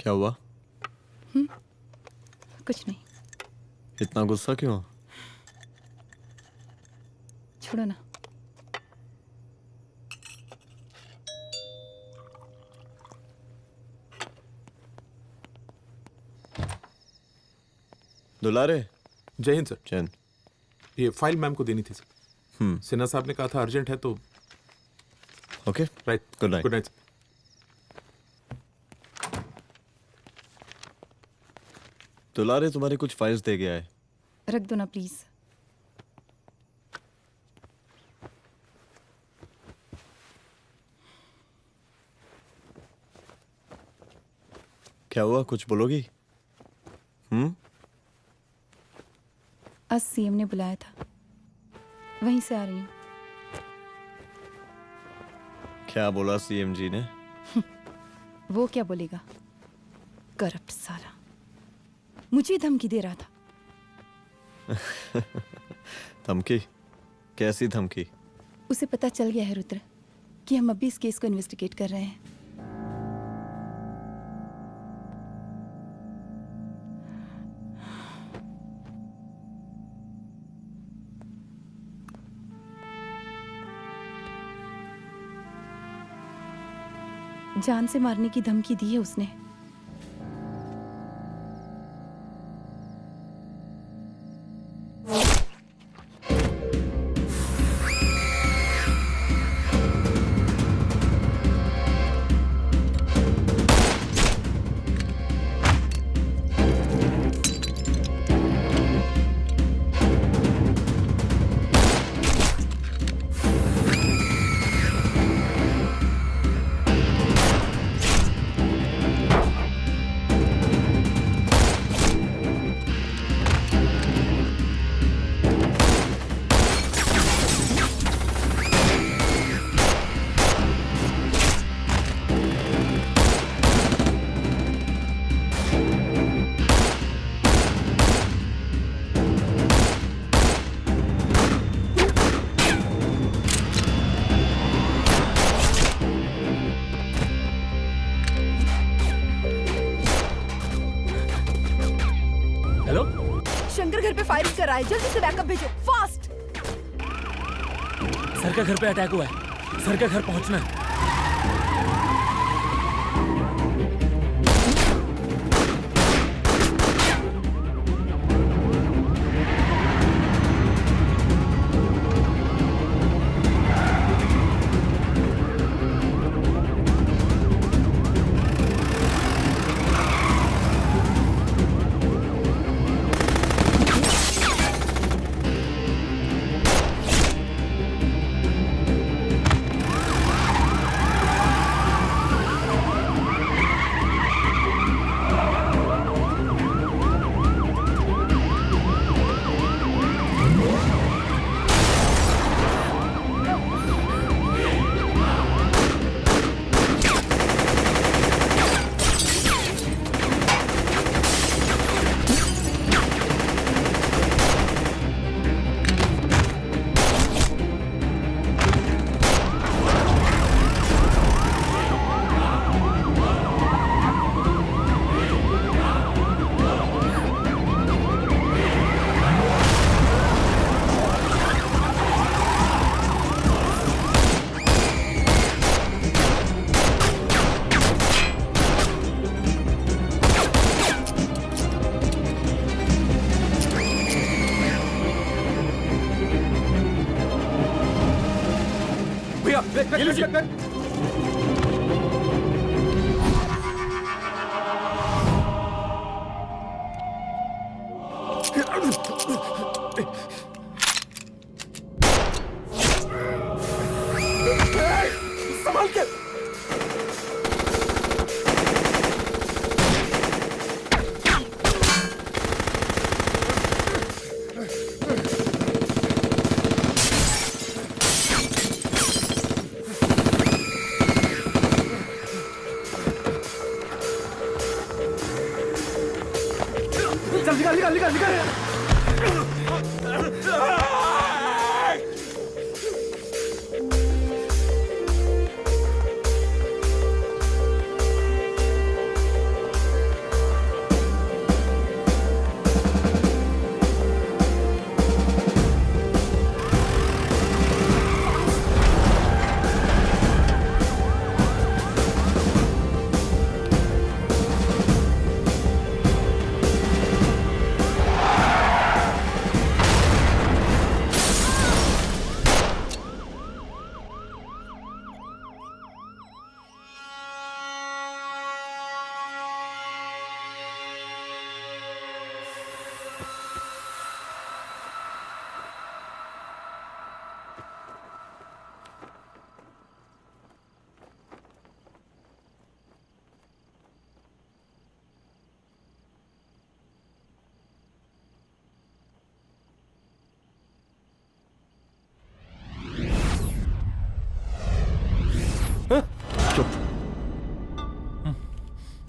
क्या हुआ? कुछ नहीं। इतना गुस्सा क्यों? छोड़ो ना। दुलारे। जय हिंद सर। जय हिंद। ये फाइल मैम को देनी थी सर। सिन्हा साहब ने कहा था अर्जेंट है तो। Okay right. Good night. Good night. दुलारे तुम्हारी कुछ फाइल्स दे गया है। रख दो ना प्लीज। क्या हुआ, कुछ बोलोगी? आज सीएम ने बुलाया था, वहीं से आ रही हूँ। क्या बोला सीएम जी ने? वो क्या बोलेगा, करप्ट साला, मुझे धमकी दे रहा था। धमकी? कैसी धमकी? उसे पता चल गया है रुद्र कि हम अभी इस केस को इन्वेस्टिगेट कर रहे हैं। जान से मारने की धमकी दी है उसने। शंकर घर पे फायरिंग कर रहा है, जल्दी से बैकअप भेजो, फास्ट। सर का घर पे अटैक हुआ है, सर के घर पहुंचना है। संभाल के।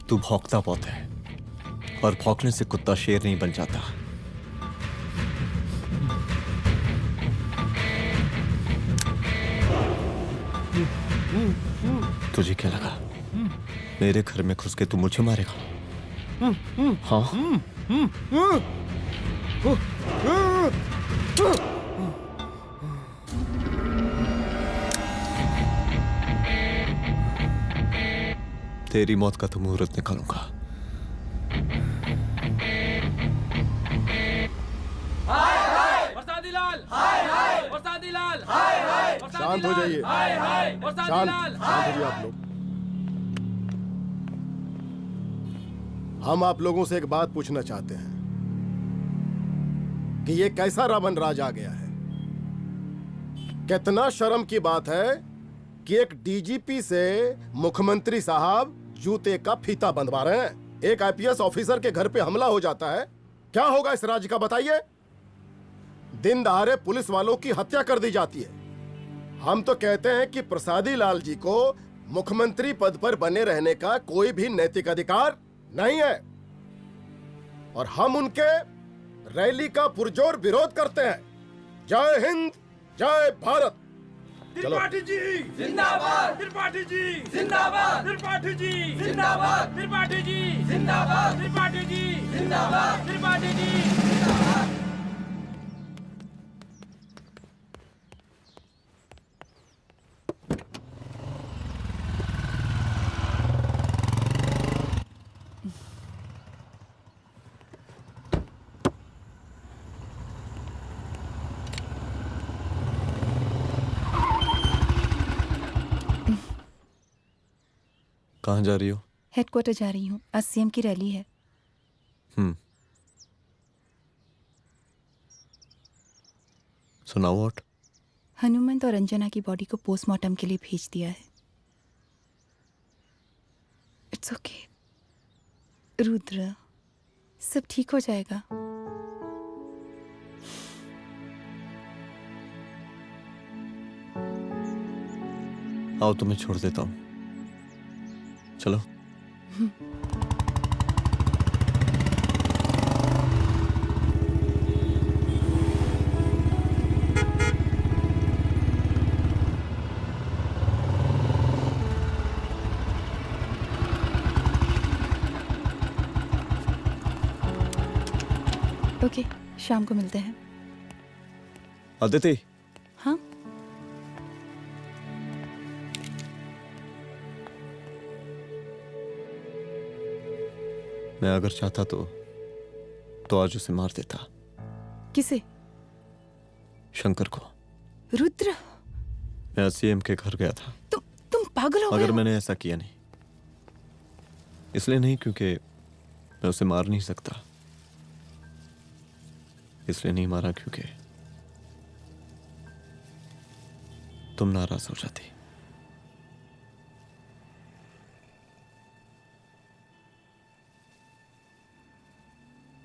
तू भौंकता बहुत है, और भौंकने से कुत्ता शेर नहीं बन जाता। तुझे क्या लगा मेरे घर में घुस के तू मुझे मारेगा? हाँ? तेरी मौत का तो मुहूर्त निकालूंगा। शांत हो जाइए, शांत हो जाइए आप लोग। हम आप लोगों से एक बात पूछना चाहते हैं कि ये कैसा रावण राज आ गया है? कितना शर्म की बात है कि एक डीजीपी से मुख्यमंत्री साहब जूते का फीता बंधवा रहे हैं। एक आईपीएस ऑफिसर के घर पे हमला हो जाता है, क्या होगा इस राज्य का बताइए? दिन दहाड़े पुलिस वालों की हत्या कर दी जाती है। हम तो कहते हैं कि प्रसादी लाल जी को मुख्यमंत्री पद पर बने रहने का कोई भी नैतिक अधिकार नहीं है, और हम उनके रैली का पुरजोर विरोध करते हैं। जय हिंद, जय भारत। त्रिपाठी जी जिंदाबाद, त्रिपाठी जी जिंदाबाद, त्रिपाठी जी जिंदाबाद, त्रिपाठी जी जिंदाबाद, त्रिपाठी जी जिंदाबाद, त्रिपाठी जी जिंदाबाद। कहाँ जा रही हो? हेडक्वार्टर जा रही हूँ, आज सीएम की रैली है। सुनाओ व्हाट? हनुमंत और अंजना की बॉडी को पोस्टमार्टम के लिए भेज दिया है। इट्स ओके रुद्र, सब ठीक हो जाएगा। आओ तुम्हें छोड़ देता हूँ, चलो। ओके, शाम को मिलते हैं। अदिति। हाँ? मैं अगर चाहता तो आज उसे मार देता। किसे? शंकर को। रुद्र, मैं सीएम के घर गया था। तुम पागल हो गए मगर हो? मैंने ऐसा किया नहीं, इसलिए नहीं क्योंकि मैं उसे मार नहीं सकता, इसलिए नहीं मारा क्योंकि तुम नाराज हो जाती।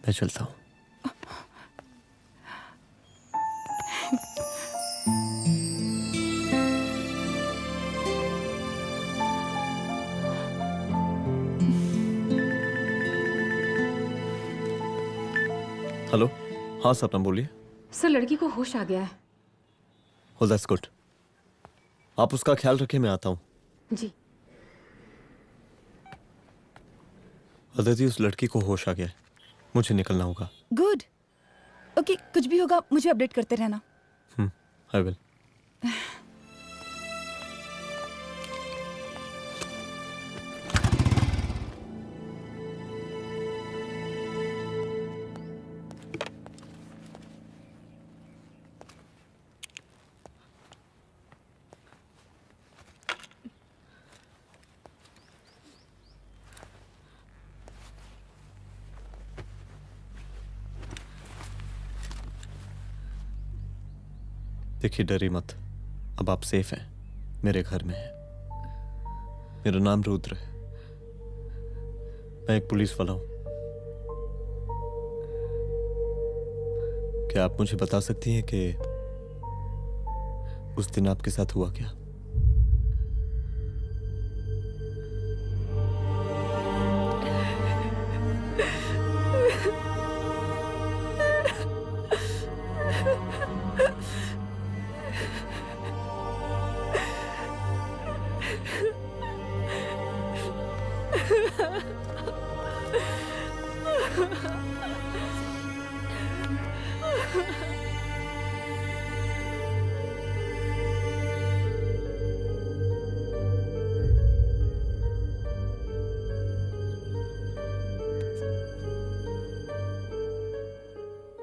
मैं चलता हूं। हेलो, हाँ सपना बोलिए। सर, लड़की को होश आ गया है। Oh, that's good. आप उसका ख्याल रखिए, मैं आता हूँ। जी। अदिति, उस लड़की को होश आ गया है, मुझे निकलना होगा। गुड। ओके, कुछ भी होगा मुझे अपडेट करते रहना। I will. देखिए, डरी मत, अब आप सेफ हैं, मेरे घर में हैं। मेरा नाम रुद्र है, मैं एक पुलिस वाला हूं। क्या आप मुझे बता सकती हैं कि उस दिन आपके साथ हुआ क्या?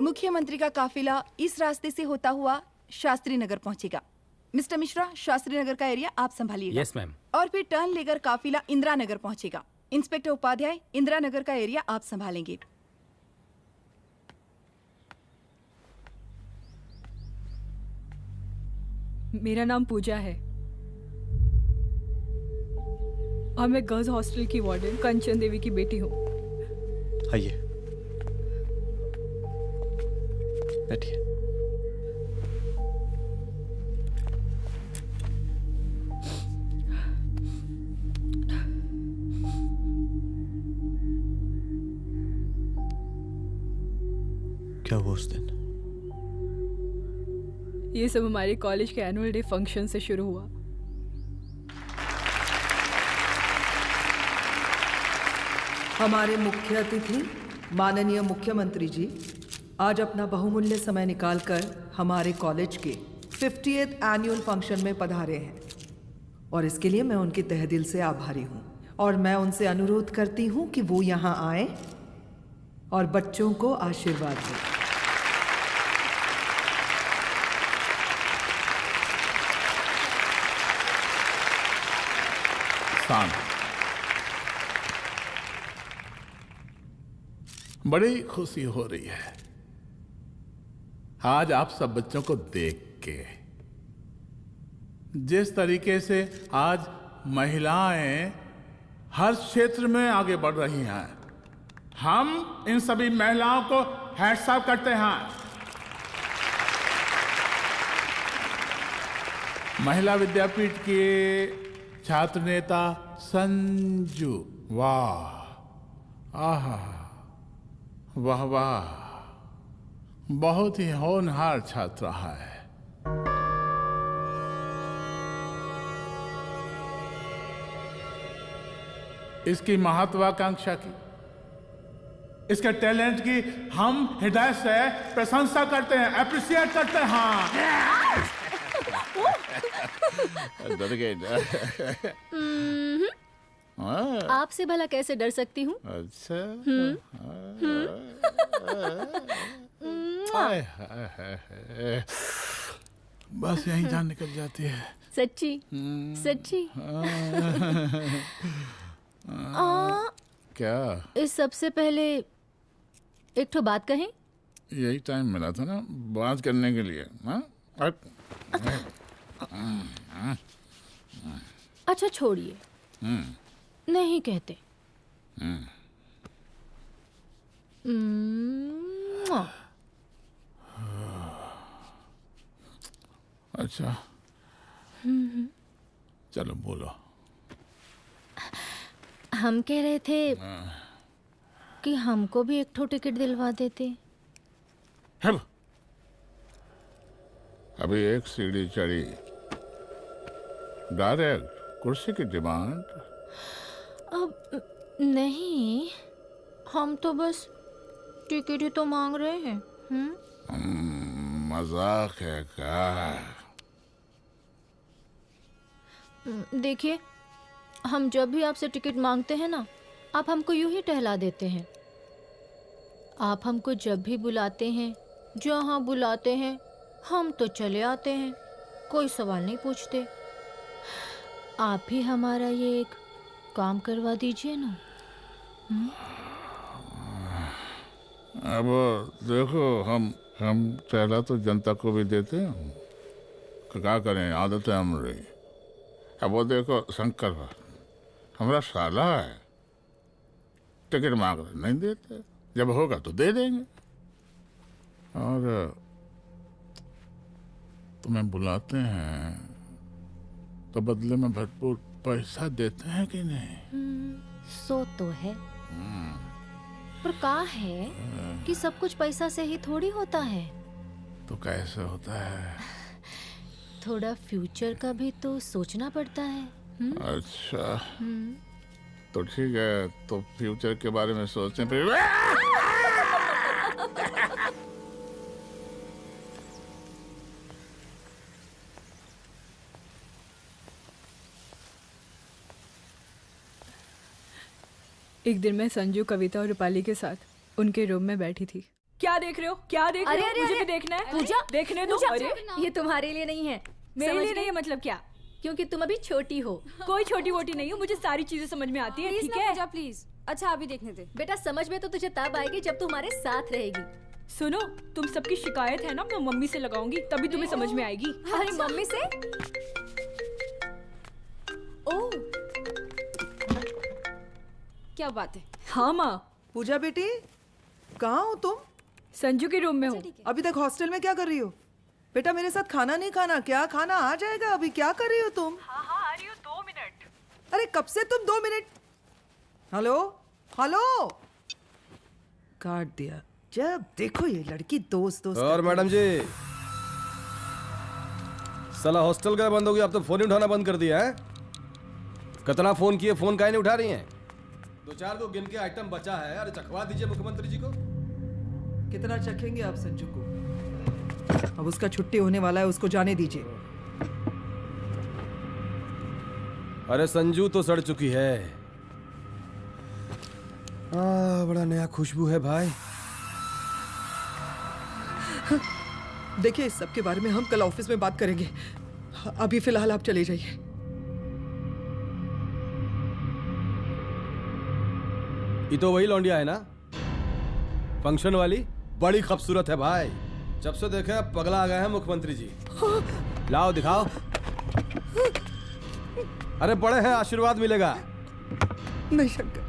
मुख्यमंत्री का काफिला इस रास्ते से होता हुआ शास्त्री नगर पहुंचेगा। मिस्टर मिश्रा, शास्त्री नगर का एरिया आप संभालिएगा। Yes ma'am. और फिर टर्न लेकर काफिला इंदिरा नगर पहुंचेगा। इंस्पेक्टर उपाध्याय, इंदिरा नगर का एरिया आप संभालेंगे। मेरा नाम पूजा है और मैं गर्ल्स हॉस्टल की वार्डन कंचन देवी की बेटी हूँ। आइए, बैठिए। क्या हुआ उस दिन? ये सब हमारे कॉलेज के एनुअल डे फंक्शन से शुरू हुआ। हमारे मुख्य अतिथि माननीय मुख्यमंत्री जी आज अपना बहुमूल्य समय निकालकर हमारे कॉलेज के 50th एनुअल फंक्शन में पधारे हैं और इसके लिए मैं उनके तहे दिल से आभारी हूँ और मैं उनसे अनुरोध करती हूँ कि वो यहाँ आए और बच्चों को आशीर्वाद दें। बड़ी खुशी हो रही है आज आप सब बच्चों को देख के। जिस तरीके से आज महिलाएं हर क्षेत्र में आगे बढ़ रही हैं, हम इन सभी महिलाओं को हैट्स ऑफ करते हैं। महिला विद्यापीठ के छात्र नेता संजू, वाह, आहा, वाह वाह, बहुत ही होनहार छात्र है। इसकी महत्वाकांक्षा की, इसके टैलेंट की हम हृदय से प्रशंसा करते हैं, अप्रिशिएट करते हैं। डर गए। आपसे भला कैसे डर सकती हूँ? अच्छा। बस यही जान निकल जाती है। सच्ची सच्ची। क्या? इस सबसे पहले एक ठो बात कहें? यही टाइम मिला था ना बात करने के लिए। अच्छा छोड़िए, नहीं कहते। अच्छा चलो बोलो। हम कह रहे थे कि हमको भी एक ठो टिकट दिलवा देते। अभी एक सीढ़ी चढ़ी, डायरेक्ट कुर्सी की डिमांड। अब नहीं, हम तो बस टिकट ही तो मांग रहे हैं। मजाक है क्या? देखिए, हम जब भी आपसे टिकट मांगते हैं ना, आप हमको यूं ही टहला देते हैं। आप हमको जब भी बुलाते हैं, जहाँ बुलाते हैं, हम तो चले आते हैं, कोई सवाल नहीं पूछते। आप भी हमारा ये एक काम करवा दीजिए ना। अब देखो, हम टहला तो जनता को भी देते हैं, क्या करें, आदत है हमारी। अब वो देखो शंकर हमारा साला है, टिकट मांग रहे नहीं देते, जब होगा तो दे देंगे। और तुम्हें बुलाते हैं तो बदले में भरपूर पैसा देते हैं कि नहीं? सो तो है, पर का है कि सब कुछ पैसा से ही थोड़ी होता है। तो कैसे होता है? थोड़ा फ्यूचर का भी तो सोचना पड़ता है। अच्छा तो ठीक है, तो फ्यूचर के बारे में सोचें फिर। एक दिन मैं संजू, कविता और रूपाली के साथ उनके रूम में बैठी थी क्या देख रहे हो? क्या देख रहे हो? अरे, मुझे अरे, भी देखना है। पूजा, देखने दो। पूजा, अरे ये तुम्हारे लिए नहीं है। मेरे समझ लिए नहीं गई? है मतलब क्या? क्योंकि तुम अभी छोटी हो। कोई छोटी वोटी नहीं हूँ, मुझे सारी चीजें समझ में आती है। ठीक है पूजा प्लीज। अच्छा अभी देखने दे। बेटा समझ में तो तुझे तब आएगी जब तू हमारे साथ रहेगी। सुनो, तुम सबकी शिकायत है ना, मैं मम्मी से लगाऊंगी, तभी तुम्हें समझ में आएगी। अरे मम्मी से? ओह क्या बात है। हाँ माँ। पूजा बेटी, कहाँ हो तुम? संजू के रूम में हूँ। अभी तक हॉस्टल में क्या कर रही हो? बेटा मेरे साथ खाना नहीं खाना क्या? खाना आ जाएगा, अभी क्या कर रही हो तुम? हाँ हाँ आ रही हूँ, 2 मिनट। अरे कब से तुम 2 मिनट? हेलो हेलो, काट दिया। जब देखो ये लड़की दोस्त दोस्त। और मैडम जी, साला हॉस्टल का बंद हो गया, अब तो फोन ही उठाना बंद कर दिया है। कितना फोन किए, फोन काहे नहीं उठा रही हैं? 2-4 को गिन के आइटम बचा है, अरे चखवा दीजिए मुख्यमंत्री जी को। कितना चखेंगे आप संजू को? अब उसका छुट्टी होने वाला है, उसको जाने दीजिए। अरे संजू तो सड़ चुकी है। बड़ा नया खुशबू है भाई। देखिए इस सब के बारे में हम कल ऑफिस में बात करेंगे, अभी फिलहाल आप चले जाइए। ये तो वही लौंडिया है ना, फंक्शन वाली? बड़ी खूबसूरत है भाई, जब से देखे पगला आ गए हैं मुख्यमंत्री जी। लाओ दिखाओ। अरे बड़े हैं, आशीर्वाद मिलेगा। नहीं शंकर,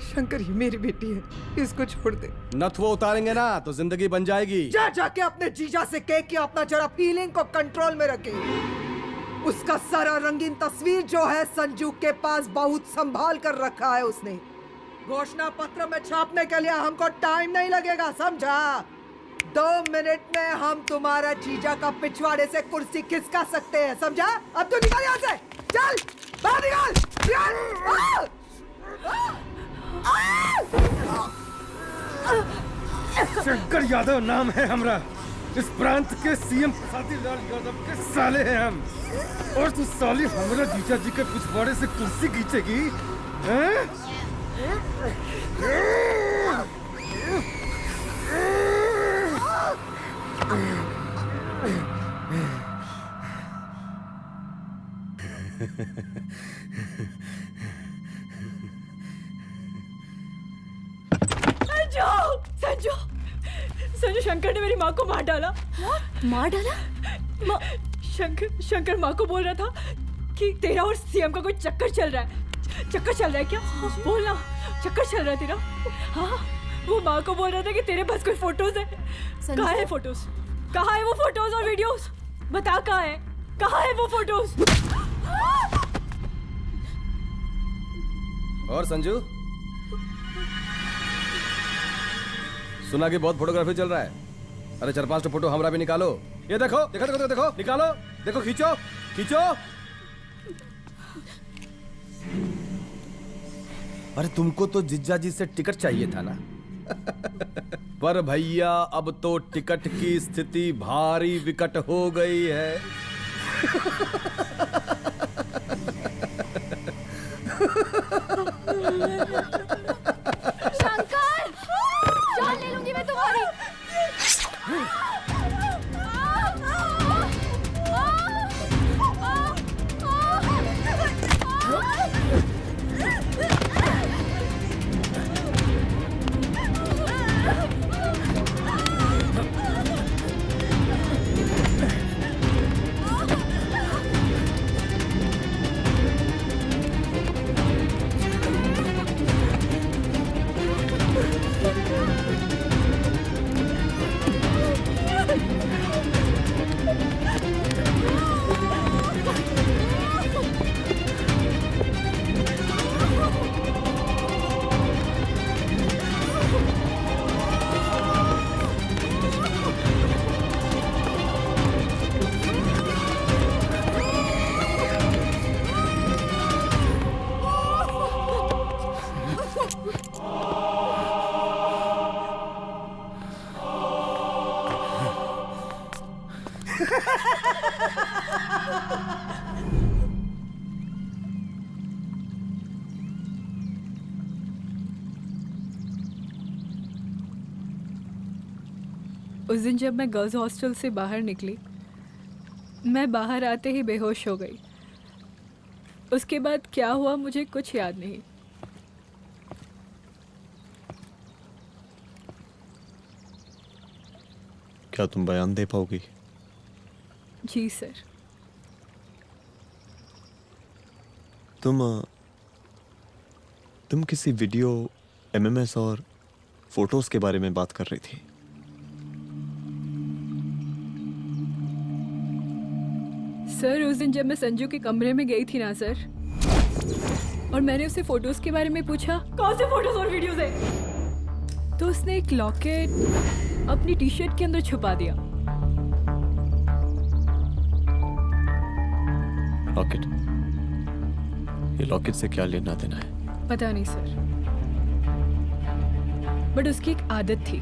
शंकर ये मेरी बेटी है, इसको छोड़ दे। नथ वो उतारेंगे ना तो जिंदगी बन जाएगी। जा जाके अपने जीजा से कह के अपना जरा फीलिंग को कंट्रोल में रखे। उसका सारा रंगीन तस्वीर जो है संजू के पास बहुत संभाल कर रखा है उसने। घोषणा पत्र में छापने के लिए हमको टाइम नहीं लगेगा, समझा? 2 मिनट में हम तुम्हारा जीजा का पिछवाड़े से कुर्सी खिसका सकते हैं, समझा? अब तो निकल यहाँ से, चल बाहर निकल, निकल! शंकर यादव नाम है हमरा, इस प्रांत के सीएम शांतिलाल यादव के साले हैं हम। और तू साली हमरा जीजा जी के पिछवाड़े से कुर्सी खींचेगी, हैं? संजू, संजू शंकर ने मेरी माँ को मार डाला। मार डाला? शंकर माँ को बोल रहा था कि तेरा और सीएम का कोई चक्कर चल रहा है। चक्कर चल रहा है क्या? बोलना, चक्कर चल रहा है तेरा? हाँ, वो माँ को बोल रहा था कि तेरे पास कोई फोटोज है। कहाँ है फोटोज? कहाँ है वो फोटोज और वीडियोस? बता कहाँ है? कहाँ है वो फोटोज? और संजू, सुना कि बहुत फोटोग्राफी चल रहा है। अरे 4-5 फोटो हमरा भी निकालो। ये देखो देखो देखो देखो, निकालो, देखो, खींचो खींचो। अरे तुमको तो जिज्जा जी से टिकट चाहिए था ना। पर भैया अब तो टिकट की स्थिति भारी विकट हो गई है। शंकर, जान ले लूंगी मैं तुम्हारी। उस दिन जब मैं गर्ल्स हॉस्टल से बाहर निकली, मैं बाहर आते ही बेहोश हो गई। उसके बाद क्या हुआ मुझे कुछ याद नहीं। क्या तुम बयान दे पाओगी? जी सर। तुम किसी वीडियो, एमएमएस और फोटोज के बारे में बात कर रही थी। सर उस दिन जब मैं संजू के कमरे में गई थी ना सर, और मैंने उससे फोटोज के बारे में पूछा कौन से फोटोज और वीडियोज है, तो उसने एक लॉकेट अपनी टी शर्ट के अंदर छुपा दिया। लॉकेट? ये लॉकेट से क्या लेना देना है? पता नहीं सर, बट उसकी एक आदत थी,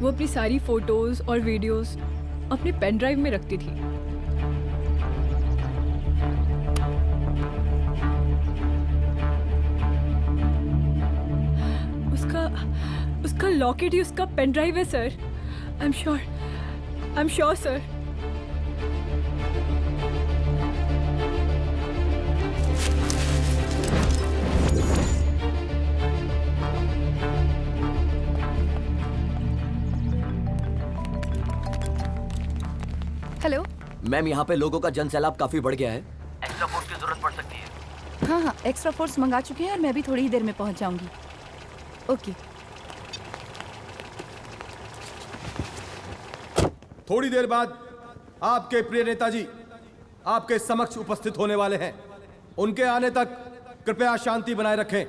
वो अपनी सारी फोटोज और वीडियोस अपने पेन ड्राइव में रखती थी। उसका लॉकेट ही उसका पेन ड्राइव है sir. I am sure sir. Hello ma'am, यहाँ पे लोगों का जन सैलाब काफी बढ़ गया है। एक्स्ट्रा फोर्स की जरूरत पड़ सकती है। हाँ, एक्स्ट्रा फोर्स मंगा चुके हैं और मैं भी थोड़ी ही देर में पहुंच जाऊंगी। ओके। थोड़ी देर बाद आपके प्रिय नेताजी आपके समक्ष उपस्थित होने वाले हैं। उनके आने तक कृपया शांति बनाए रखें।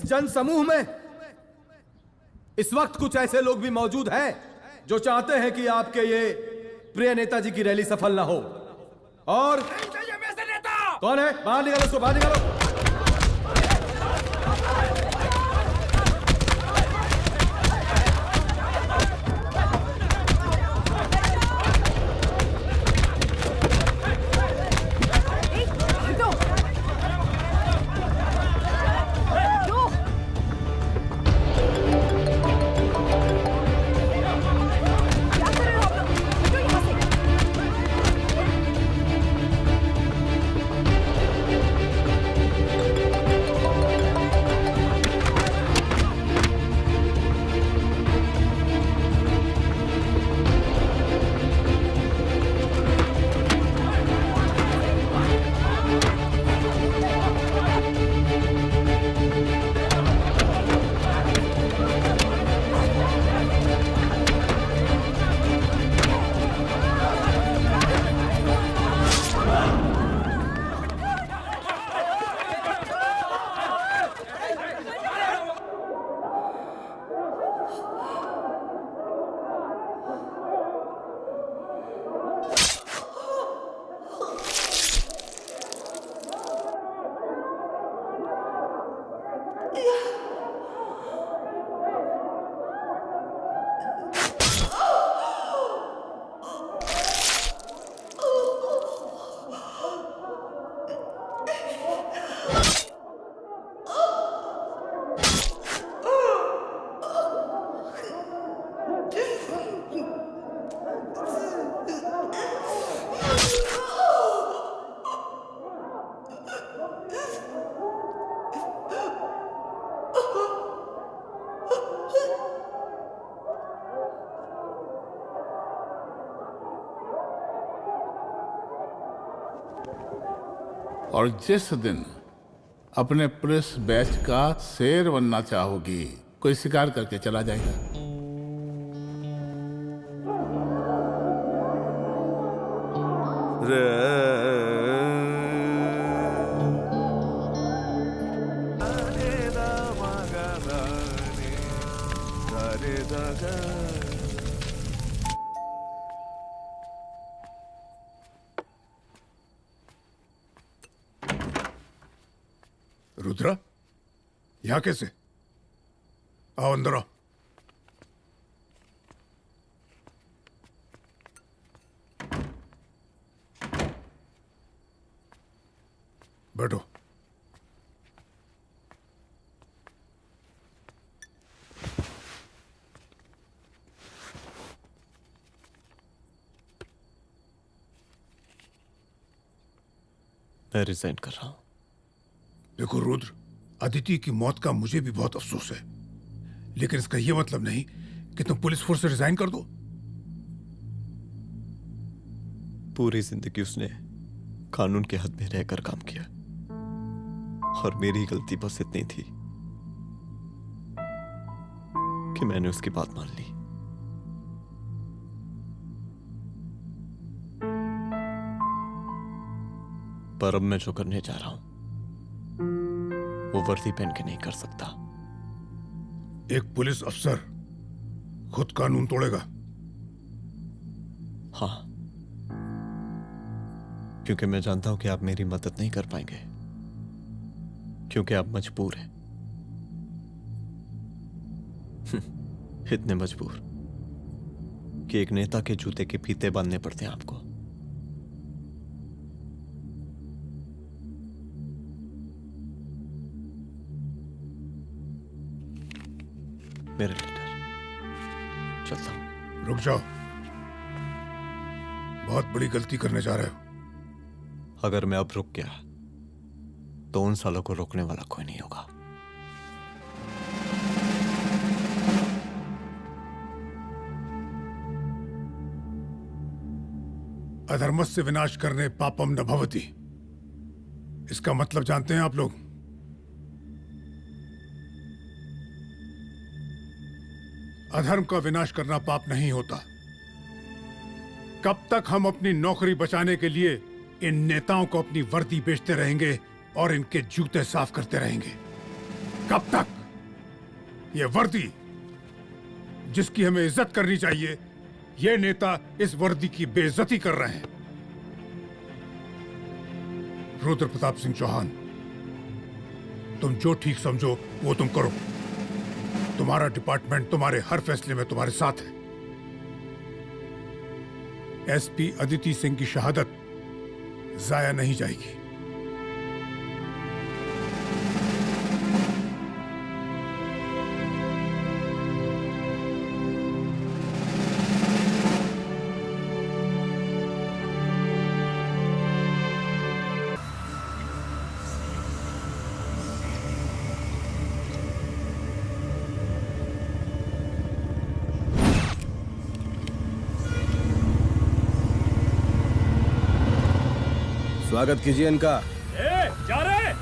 जन समूह में इस वक्त कुछ ऐसे लोग भी मौजूद हैं जो चाहते हैं कि आपके ये प्रिय नेताजी की रैली सफल ना हो। और कौन है? बाहर निकालो उसको, बाहर निकालो। और जिस दिन अपने पुलिस बैच का शेर बनना चाहोगी, कोई शिकार करके चला जाएगा। रुद्रा, यहाँ कैसे? आओ अंदर आओ। बैठो। मैं रिजाइन कर रहा हूं। देखो रुद्र, अदिति की मौत का मुझे भी बहुत अफसोस है, लेकिन इसका यह मतलब नहीं कि तुम पुलिस फोर्स से रिजाइन कर दो। पूरी जिंदगी उसने कानून के हद में रहकर काम किया और मेरी गलती बस इतनी थी कि मैंने उसकी बात मान ली। पर अब मैं जो करने जा रहा हूं वो वर्दी पहन के नहीं कर सकता। एक पुलिस अफसर खुद कानून तोड़ेगा? हाँ, क्योंकि मैं जानता हूं कि आप मेरी मदद नहीं कर पाएंगे, क्योंकि आप मजबूर हैं। इतने मजबूर कि एक नेता के जूते के फीते बांधने पड़ते हैं आपको। मेरे लीडर, चलता हूं। रुक जाओ, बहुत बड़ी गलती करने जा रहे हो। अगर मैं अब रुक गया तो उन सालों को रोकने वाला कोई नहीं होगा। अधर्मस्य विनाश करने पापम न भवति, इसका मतलब जानते हैं आप लोग? अधर्म का विनाश करना पाप नहीं होता। कब तक हम अपनी नौकरी बचाने के लिए इन नेताओं को अपनी वर्दी बेचते रहेंगे और इनके जूते साफ करते रहेंगे? कब तक? ये वर्दी जिसकी हमें इज्जत करनी चाहिए, ये नेता इस वर्दी की बेइज्जती कर रहे हैं। रुद्र प्रताप सिंह चौहान, तुम जो ठीक समझो वो तुम करो। तुम्हारा डिपार्टमेंट तुम्हारे हर फैसले में तुम्हारे साथ है। एसपी अदिति सिंह की शहादत जाया नहीं जाएगी। स्वागत कीजिए इनका। जा रहे।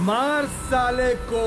मार साले को।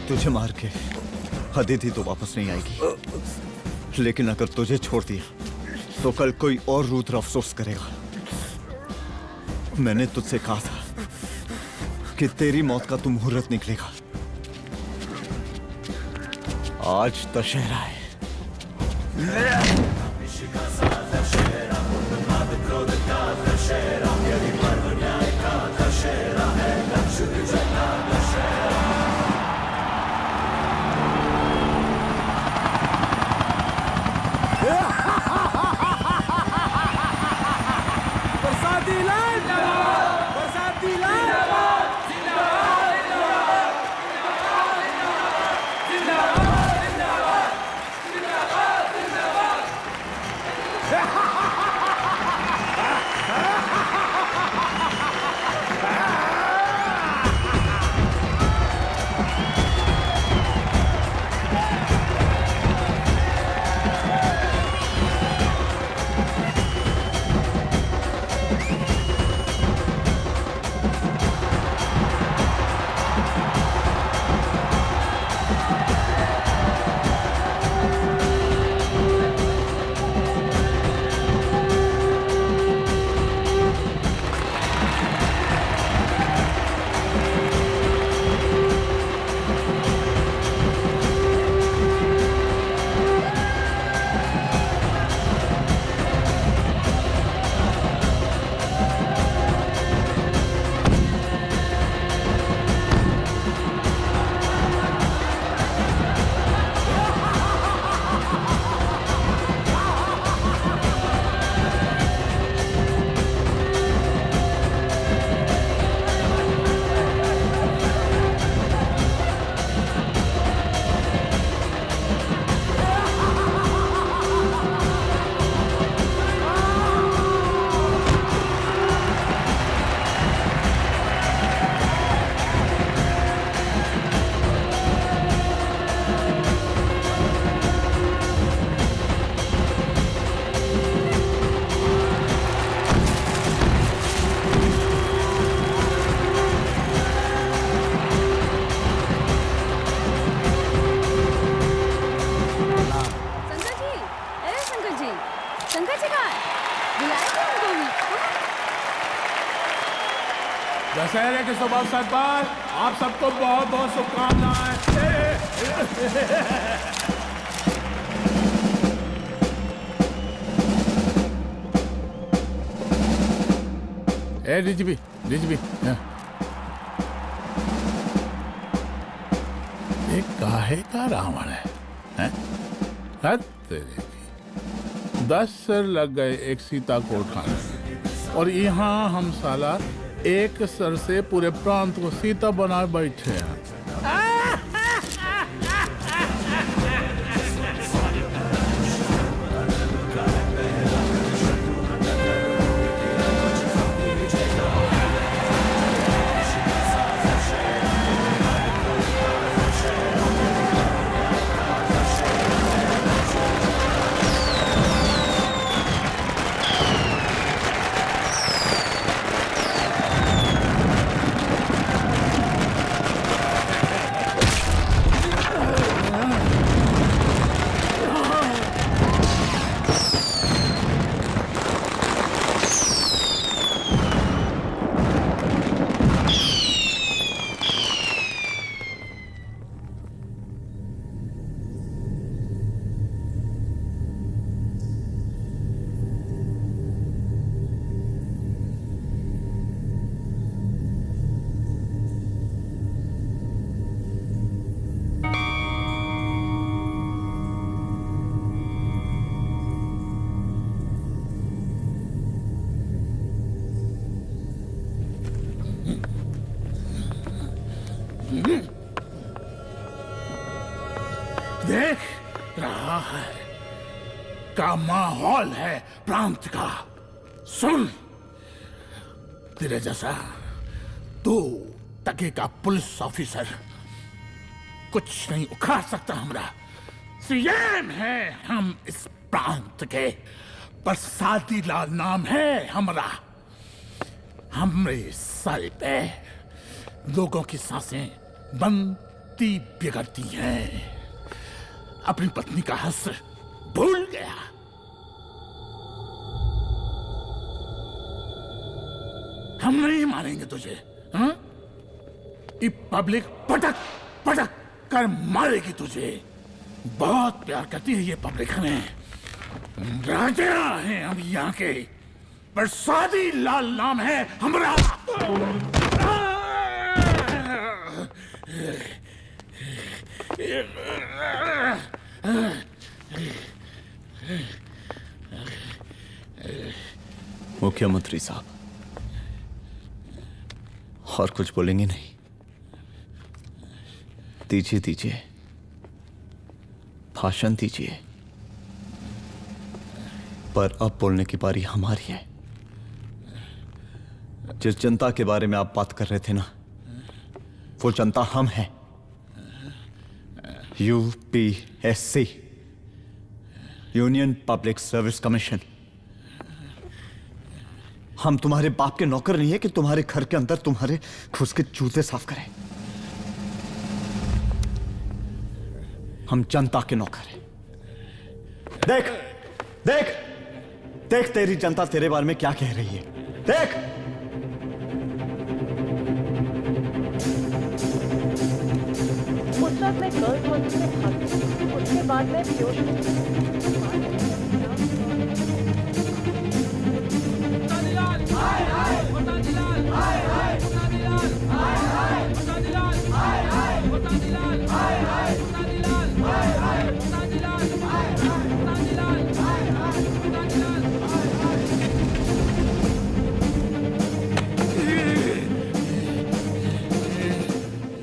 तुझे मार के अदिति तो वापस नहीं आएगी, लेकिन अगर तुझे छोड़ दिया तो कल कोई और रुद्र अफसोस करेगा। मैंने तुझसे कहा था कि तेरी मौत का तू मुहूर्त निकलेगा। आज दशहरा है। बरसाती लाल बरसाती लाल दशहरे के शुभ अवसर पर आप सबको बहुत बहुत शुभकामनाएं। ए डीजीपी एक काहे का रावण है, हैं? हद तेरे की। 10 सर लग गए एक सीता को उठाने, और यहाँ हम साला एक सर से पूरे प्रांत को सीता बना बैठे हैं। देख रहा है का माहौल है प्रांत का। सुन, तेरे जैसा 2 टके का पुलिस ऑफिसर कुछ नहीं उखाड़ सकता। हमरा सीएम है हम इस प्रांत के, प्रसादी लाल नाम है हमरा। हमरे सर पे लोगों की सांसें बनती बिगड़ती हैं। अपनी पत्नी का हस भूल गया। हम नहीं मारेंगे तुझे, हाँ? ये पब्लिक पटक पटक कर मारेगी तुझे। बहुत प्यार करती है ये पब्लिक हमें। राजा हैं हम यहाँ के, प्रसादी लाल नाम है हमरा। मुख्यमंत्री साहब, और कुछ बोलेंगे नहीं? दीजिए दीजिए, भाषण दीजिए, पर अब बोलने की बारी हमारी है। जिस जनता के बारे में आप बात कर रहे थे ना, वो जनता हम हैं। UPSC, union public service commission. हम तुम्हारे बाप के नौकर नहीं है कि तुम्हारे घर के अंदर तुम्हारे घुस के जूते साफ करें। हम जनता के नौकर हैं। देख देख देख, तेरी जनता तेरे बारे में क्या कह रही है। देख, उस वक्त मैं गर्ल्स हॉस्टल में भागी, उसके बाद मैं बेहोश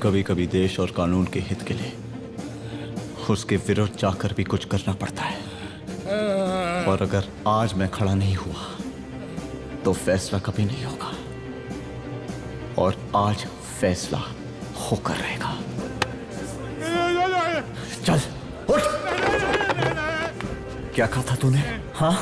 कभी कभी देश और कानून के हित के लिए उसके विरुद्ध जाकर भी कुछ करना पड़ता है। और अगर आज मैं खड़ा नहीं हुआ तो फैसला कभी नहीं होगा, और आज फैसला होकर रहेगा। चल उठ। क्या कहा था तूने? हाँ,